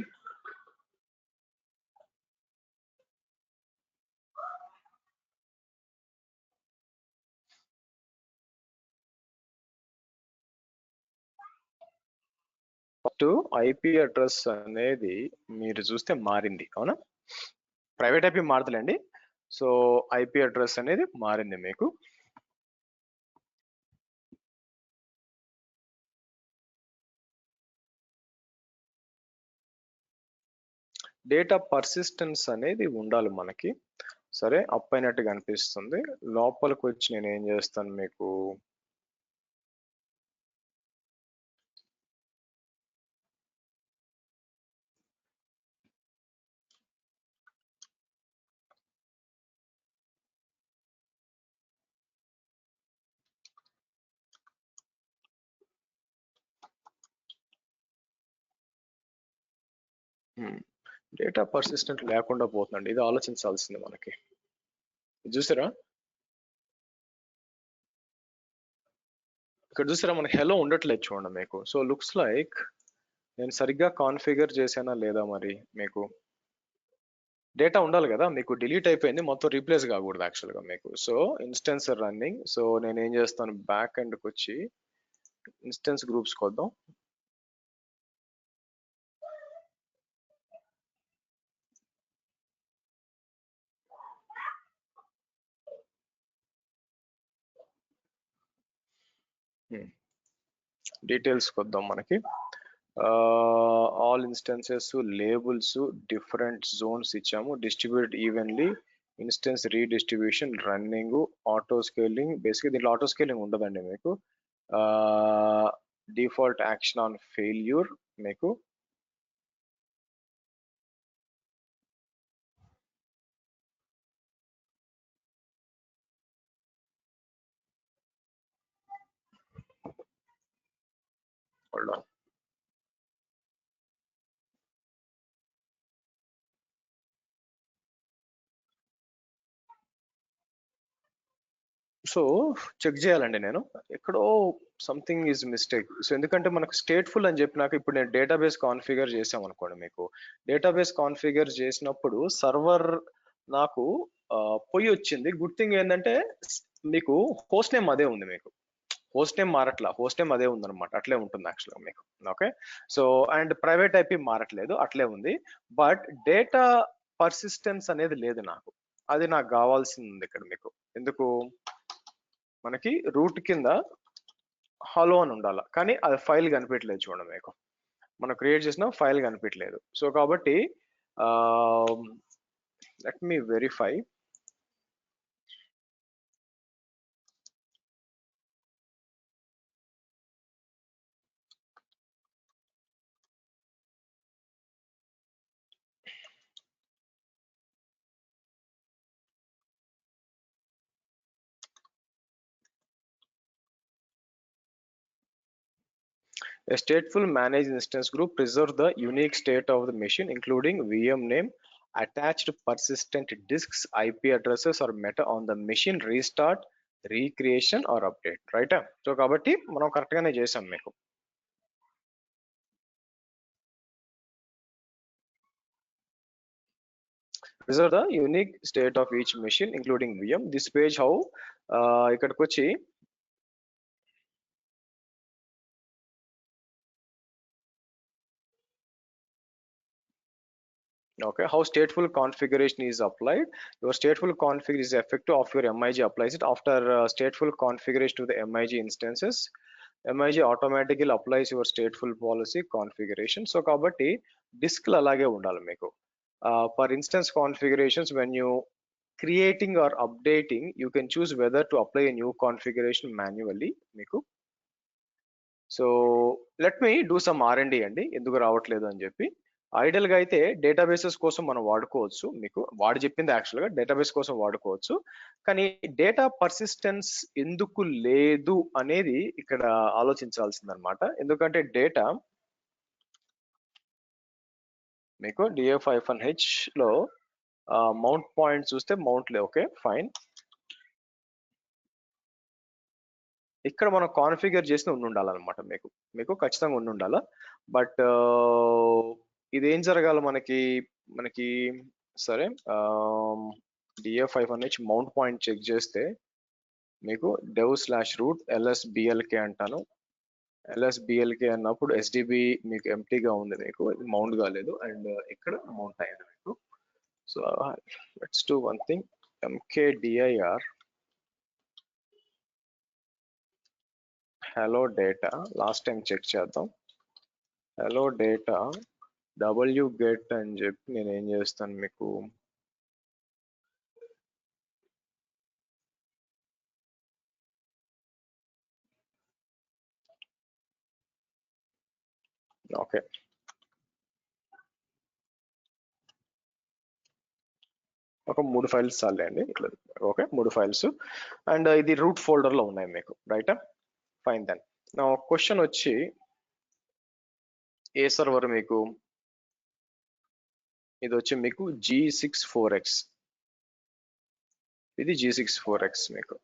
First IP address అనేది మీరు చూస్తే మారింది అవునా, ప్రైవేట్ IP మారదులేండి. సో IP అడ్రస్ అనేది మారింది మీకు. డేటా పర్సిస్టెన్స్ అనేది ఉండాలి మనకి. సరే అప్ అయినట్టుగా అనిపిస్తుంది. లోపలికి వచ్చి నేను ఏం చేస్తాను మీకు, డేటా పర్సిస్టెంట్ లేకుండా పోతుందండి. ఇది ఆలోచించాల్సింది మనకి. చూసారా ఇక్కడ చూసారా మనకి హెలో ఉండట్లేదు చూడండి మీకు. సో లుక్స్ లైక్ నేను సరిగ్గా కాన్ఫిగర్ చేసానా లేదా, మరి మీకు డేటా ఉండాలి కదా, మీకు డిలీట్ అయిపోయింది మొత్తం, రీప్లేస్ కాకూడదు యాక్చువల్గా మీకు. So instance running. సో నేను ఏం చేస్తాను, బ్యాక్ ఎండ్కి వచ్చి ఇన్స్టెన్స్ గ్రూప్స్ కొద్దాం. డీటెయిల్స్ కొద్దాం మనకి. All instances, labels, different zones ఇచ్చాము, distribute evenly, instance redistribution, running, auto scaling. బేసిక్గా దీంట్లో ఆటో స్కేలింగ్ ఉండదండి మీకు. డిఫాల్ట్ యాక్షన్ ఆన్ ఫెయిల్యూర్ మీకు. Hold on. సో చెక్ చేయాలండి నేను, ఎక్కడో సంథింగ్ ఈజ్ మిస్టేక్. సో ఎందుకంటే మనకు స్టేట్ఫుల్ అని చెప్పినాక ఇప్పుడు నేను డేటాబేస్ కాన్ఫిగర్ చేసాం అనుకోండి మీకు. డేటాబేస్ కాన్ఫిగర్ చేసినప్పుడు సర్వర్ నాకు పోయి వచ్చింది. గుడ్ థింగ్ ఏంటంటే మీకు హోస్ట్ నేమ్ అదే ఉంది మీకు. హోస్ట్ నేమ్ మారట్లా, హోస్ట్ నేమ్ అదే ఉందన్నమాట, అట్లే ఉంటుంది యాక్చువల్గా మీకు. Okay, so and private IP మారట్లేదు, అట్లే ఉంది. బట్ డేటా పర్సిస్టెన్స్ అనేది లేదు నాకు, అది నాకు కావాల్సింది ఇక్కడ మీకు. ఎందుకు, మనకి రూట్ కింద హలో అని ఉండాలి, కానీ అది ఫైల్ కనిపించలేదు చూడండి మీకు, మనం క్రియేట్ చేసిన ఫైల్ కనిపించలేదు. సో కాబట్టి let me verify. A stateful managed instance group preserves the unique state of the machine, including VM name, attached persistent disks, IP addresses or meta on the machine restart, recreation or update. Right? So కాబట్టి మనం correct గానే చేసాం మీకు. Preserve the unique state of each machine, including VM. This page how ఇక్కడికి వచ్చి okay, how stateful configuration is applied. Your stateful config is effective of your MIG applies it after stateful configuration to the MIG instances. MIG automatically applies your stateful policy configuration. So kabatti disk alage undali meeku. For instance configurations, when you creating or updating, you can choose whether to apply a new configuration manually meeku. So let me do some R&D అండి, ఎందుకు రావట్లేదు అని చెప్పి. Ideal గా అయితే databases కోసం మనం వాడుకోవచ్చు, మీకు వాడు చెప్పింది యాక్చువల్ గా డేటాబేస్ కోసం వాడుకోవచ్చు, కానీ డేటా పర్సిస్టెన్స్ ఎందుకు లేదు అనేది ఇక్కడ ఆలోచించాల్సిందనమాట. ఎందుకంటే డేటా మీకు df-h లో మౌంట్ పాయింట్ చూస్తే మౌంట్ లే, ఓకే ఫైన్. ఇక్కడ మనం కాన్ఫిగర్ చేసి ఉండాలన్నమాట, మీకు మీకు ఖచ్చితంగా ఉండాలా. బట్ ఇదేం జరగాలి మనకి, మనకి సరే df-h మౌంట్ పాయింట్ చెక్ చేస్తే మీకు dev/root lsblk అంటాను. lsblk అన్నప్పుడు sdb మీకు ఎంప్టీగా ఉంది, మీకు మౌంట్ కాలేదు, అండ్ ఇక్కడ మౌంట్ అయింది మీకు. So let's do one thing, mkdir hello data, last time check చేద్దాం. hello data wget అని చెప్పి నేను ఏం చేస్తాను మీకు, ఓకే ఒక 3 ఫైల్స్ చాలే అండి ఇట్లా, ఓకే 3 ఫైల్స్, అండ్ ఇది రూట్ ఫోల్డర్ లో ఉన్నాయి మీకు. Right, fine. దెన్ నా క్వశ్చన్ వచ్చి, ఏ సర్వర్ మీకు, ఇది వచ్చి మీకు G64X, ఇది G64X మీకు.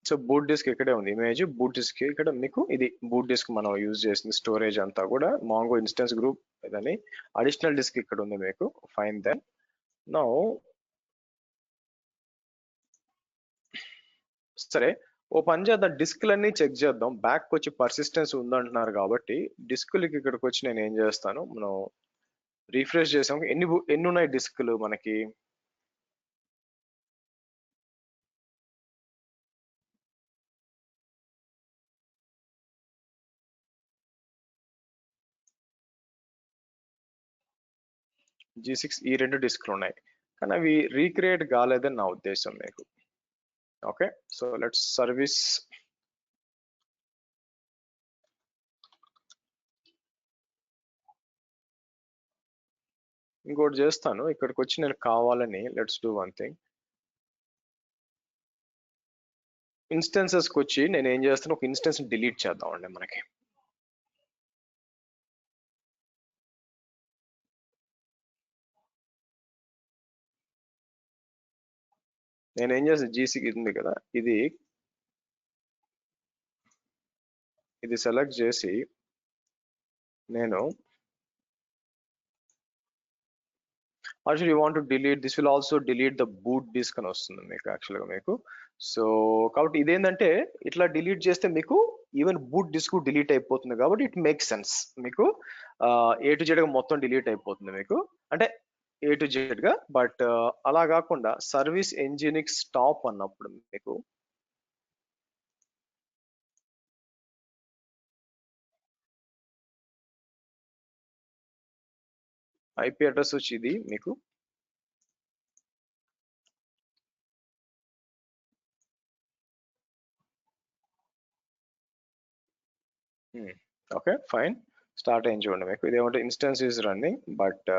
సో బూట్ డిస్క్ ఇక్కడే ఉంది, ఇమేజ్ బూట్ డిస్క్ ఇక్కడ మీకు, ఇది బూట్ డిస్క్ మనం యూజ్ చేసింది, స్టోరేజ్ అంతా కూడా మాంగో ఇన్స్టెన్స్ గ్రూప్ ఇదని, అడిషనల్ డిస్క్ ఇక్కడ ఉంది మీకు. ఫైన్. దెన్ నౌ సరే ఓ పని చేద్దాం, డిస్క్లన్నీ చెక్ చేద్దాం. బ్యాక్ వచ్చి పర్సిస్టెన్స్ ఉందంటున్నారు కాబట్టి డిస్క్లకి ఇక్కడికి వచ్చి నేను ఏం చేస్తాను, మనం రీఫ్రెష్ చేసాం. ఎన్ని ఉన్నాయి డిస్క్లు మనకి, G6 ఈ 2 డిస్క్లు ఉన్నాయి, కానీ అవి రీక్రియేట్ కాలేదని నా ఉద్దేశం మీకు. ఓకే, సో లెట్స్ సర్వీస్, ఇంకోటి చేస్తాను ఇక్కడికి వచ్చి నేను కావాలని, లెట్స్ డూ వన్ థింగ్, ఇన్స్టెన్సెస్కి వచ్చి నేను ఏం చేస్తాను, ఒక ఇన్స్టెన్స్ డిలీట్ చేద్దామండి మనకి. నేను ఏం చేస్తాను, జీసీకి ఉంది కదా, ఇది సెలెక్ట్ చేసి నేను actually you want to delete, this will also delete the boot disk అని వస్తుంది మీకు యాక్చువల్ గా మీకు. సో కాబట్టి ఇదేంటంటే ఇట్లా డిలీట్ చేస్తే మీకు ఈవెన్ బూట్ డిస్క్ డిలీట్ అయిపోతుంది కాబట్టి ఇట్ మేక్ సెన్స్ మీకు A to Z గా మొత్తం డిలీట్ అయిపోతుంది మీకు, అంటే A to Z గా. బట్ అలా కాకుండా సర్వీస్ ఎంజినిక్ స్టాప్ అన్నప్పుడు మీకు ఐపీ అడ్రస్ వచ్చి ఇది మీకు ఓకే ఫైన్ స్టార్ట్ అయింది చూడండి మీకు. ఇదేమంటే instance is running but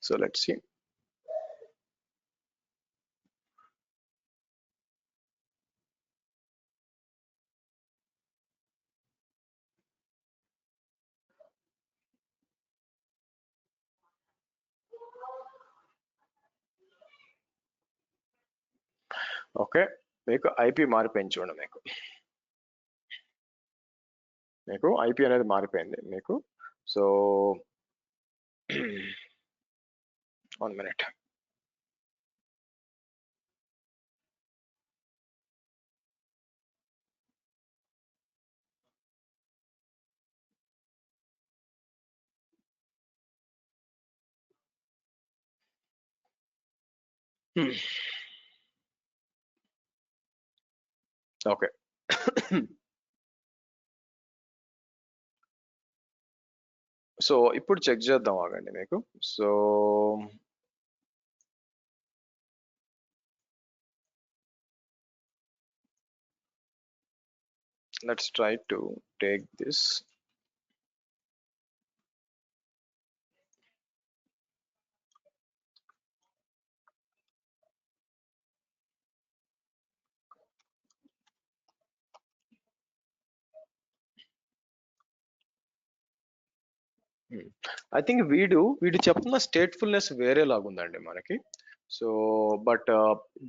so let's see. Okay మీకు ఐపీ మారిపోయింది చూడండి మీకు ఐపీ అనేది మారిపోయింది మీకు. So 1 minute. ఓకే సో ఇప్పుడు చెక్ చేద్దాం ఆగండి మీకు. So let's try to take this. I think వీడు చెప్తున్న స్టేట్ఫుల్నెస్ వేరే లాగుందండి మనకి. సో బట్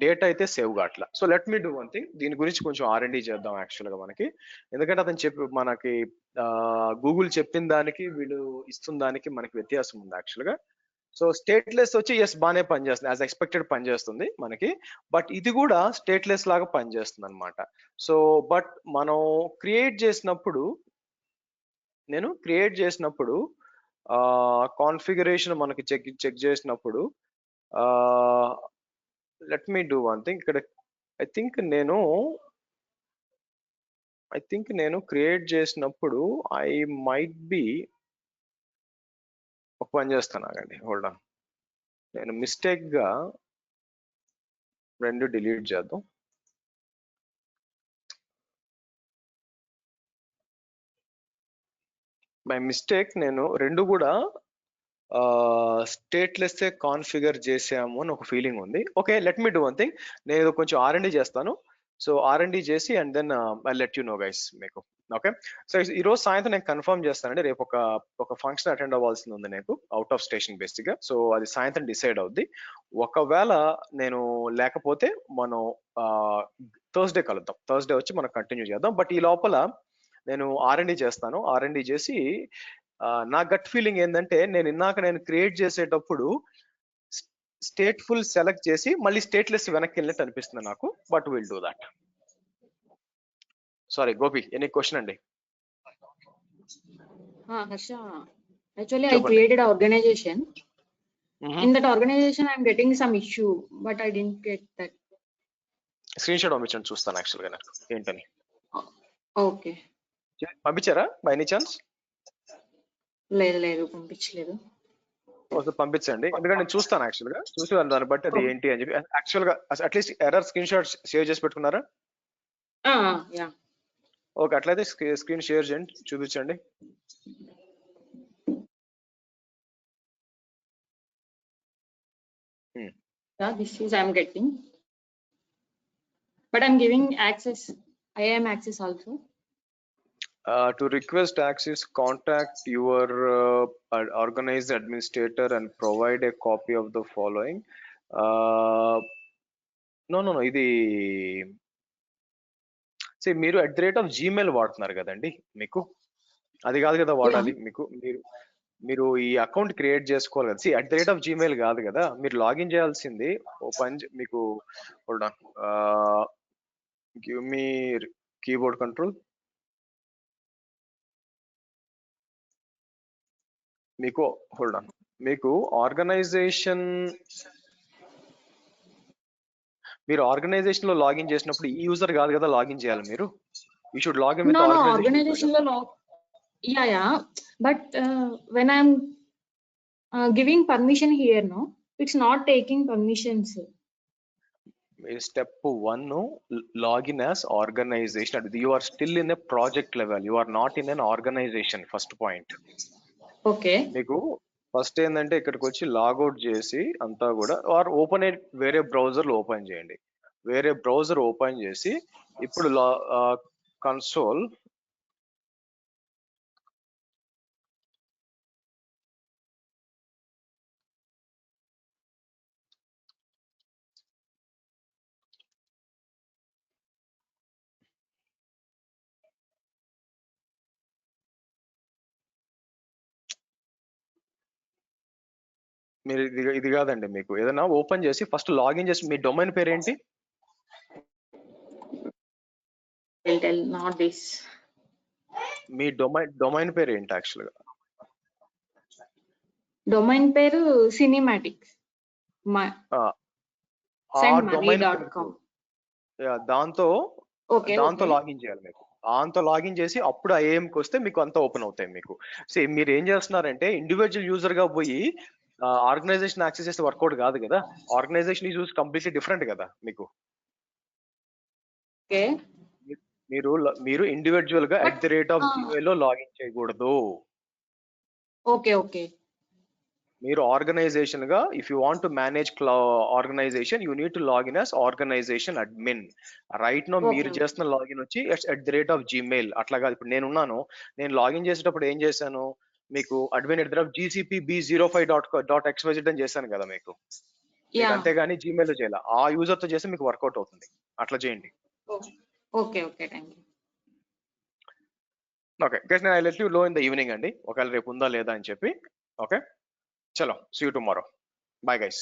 డేటా అయితే సేవ్ కావట్లా. So let me do one thing, దీని గురించి కొంచెం R&D చేద్దాం యాక్చువల్ గా మనకి. ఎందుకంటే అతను చెప్పి మనకి గూగుల్ చెప్పిన దానికి వీడు ఇస్తున్న దానికి మనకి వ్యత్యాసం ఉంది యాక్చువల్ గా. సో స్టేట్లెస్ వచ్చి ఎస్ బాగానే పనిచేస్తుంది, యాజ్ ఎక్స్పెక్టెడ్ పనిచేస్తుంది మనకి. బట్ ఇది కూడా స్టేట్లెస్ లాగా పనిచేస్తుంది అనమాట. సో బట్ మనం క్రియేట్ చేసినప్పుడు కాన్ఫిగరేషన్ మనకి చెక్ చేసినప్పుడు let me do one thing. ఇక్కడ ఐ థింక్ నేను క్రియేట్ చేసినప్పుడు ఐ మైట్ బి ఒక పని చేస్తాను ఆగండి, హోల్డ్ ఆన్. నేను మిస్టేక్ గా 2 డిలీట్ చేద్దాం. బై మిస్టేక్ నేను 2 కూడా స్టేట్లెస్ కాన్ఫిగర్ చేసాము అని ఒక ఫీలింగ్ ఉంది. Okay let me do one thing, నేను కొంచెం R&D చేస్తాను. సో R&D చేసి and then I let you know guys మీకు. ఓకే సో ఈ రోజు సాయంత్రం నేను కన్ఫర్మ్ చేస్తానండి. రేపు ఒక ఫంక్షన్ అటెండ్ అవ్వాల్సింది ఉంది నాకు, అవుట్ ఆఫ్ స్టేషన్ బేసిక్ గా. సో అది సాయంత్రం డిసైడ్ అవుద్ది. ఒకవేళ నేను లేకపోతే మనం థర్స్డే కలుద్దాం. థర్స్డే వచ్చి మనం కంటిన్యూ చేద్దాం. బట్ ఈ లోపల నేను R&D చేస్తాను. R&D చేసి నా గట్ ఫీలింగ్ ఏంటంటే నేను క్రియేట్ చేసేటప్పుడు స్టేట్ఫుల్ సెలెక్ట్ చేసి మళ్ళీ స్టేట్లెస్ వెనక్కి వెళ్ళినట్టు అనిపిస్తుంది నాకు, but will do that. Sorry Gopi, any question అండి? Harsha, actually I created an organization. In that organization I'm getting some issue, but I didn't get that. Screen shot పంపించండి, చూస్తాను యాక్చువల్ గా నాకు ఏంటని. ఓకే, పంపించారా బై ఎనీ ఛాన్స్? లేదు పంపించలేదు. పంపించండి, ఎందుకంటే నేను చూస్తాను యాక్చువల్ గా, చూసి దాన్ని బట్టి అది ఏంటి అని చెప్పి. యాక్చువల్ గా at least error screen shot save చేసి పెట్టుకున్నారా? ఓకే, అట్లయితే స్క్రీన్ షేర్ చేయండి, చూపించండి. This is I'm getting, but I'm giving access, IAM access also. To request access, contact your organized administrator and provide a copy of the following. No, ఇది మీరు @gmail వాడుతున్నారు కదండి, మీకు అది కాదు కదా వాడాలి. మీకు మీరు ఈ అకౌంట్ క్రియేట్ చేసుకోవాలి కదా. @gmail కాదు కదా, మీరు లాగిన్ చేయాల్సింది మీకు. Hold on, give me keyboard control. మీకు హోల్డ్ ఆన్, మీకు ఆర్గనైజేషన్, మీరు ఆర్గనైజేషన్ లో లాగిన్ చేసినప్పుడు ఈ యూజర్ కాదు కదా లాగిన్ చేయాలి మీరు. You should login with organization లో but when I'm giving permission here, no, it's not taking permissions. Step 1, login as organization. You are still in a project level, you are not in an organization. First point. Okay, మీకు first ఏంటంటే ఇక్కడికి వచ్చి logout చేసి అంతా కూడా, are open వేరే browser open చేయండి. వేరే బ్రౌజర్ ఓపెన్ చేసి ఇప్పుడు కన్సోల్ మీరు ఇది కాదండి, మీకు ఏదైనా ఓపెన్ చేసి ఫస్ట్ లాగిన్ చేసి, మీ డొమైన్ పేరు ఏంటి? not this. మీ డొమైన్ పేరు ఏంటి యాక్చువల్ గా? డొమైన్ పేరు సినిమాటిక్స్. దాంతో లాగిన్ చేయాలి మీకు. దాంతో లాగిన్ చేసి అప్పుడు ఐఏఎంకి వస్తే మీకు అంతా ఓపెన్ అవుతాయి మీకు. మీరు ఏం చేస్తున్నారంటే ఇండివిజువల్ యూజర్ గా పోయి ఆర్గనైజేషన్ యాక్సెస్ చేస్తే వర్కౌట్ కాదు కదా. ఆర్గనైజేషన్ యూజ్ కంప్లీట్లీ డిఫరెంట్ కదా మీకు. మీరు ఇండివిజువల్ గా @gmail లో లాగిన్ చేయకూడదు. ఓకే, మీరు ఆర్గనైజేషన్ గా, if you want to manage organization, you need to login as organization admin. Right now మీరు చేస్తున్న లాగిన్ వచ్చి @gmail అట్లా కాదు. ఇప్పుడు నేను లాగిన్ చేసేటప్పుడు ఏం చేశాను, మీకు admin gcpb05.xyz అని చేశాను కదా మీకు. అంతేగాని జీమెయిల్ లో చేయాలి. ఆ యూజర్ తో చేస్తే మీకు వర్కౌట్ అవుతుంది. అట్లా చేయండి. Okay, thank you. Okay guys, నేను I let you know in the evening అండి, ఒకవేళ రేపు ఉందా లేదా అని చెప్పి. ఓకే, చలో, see you tomorrow. Bye guys.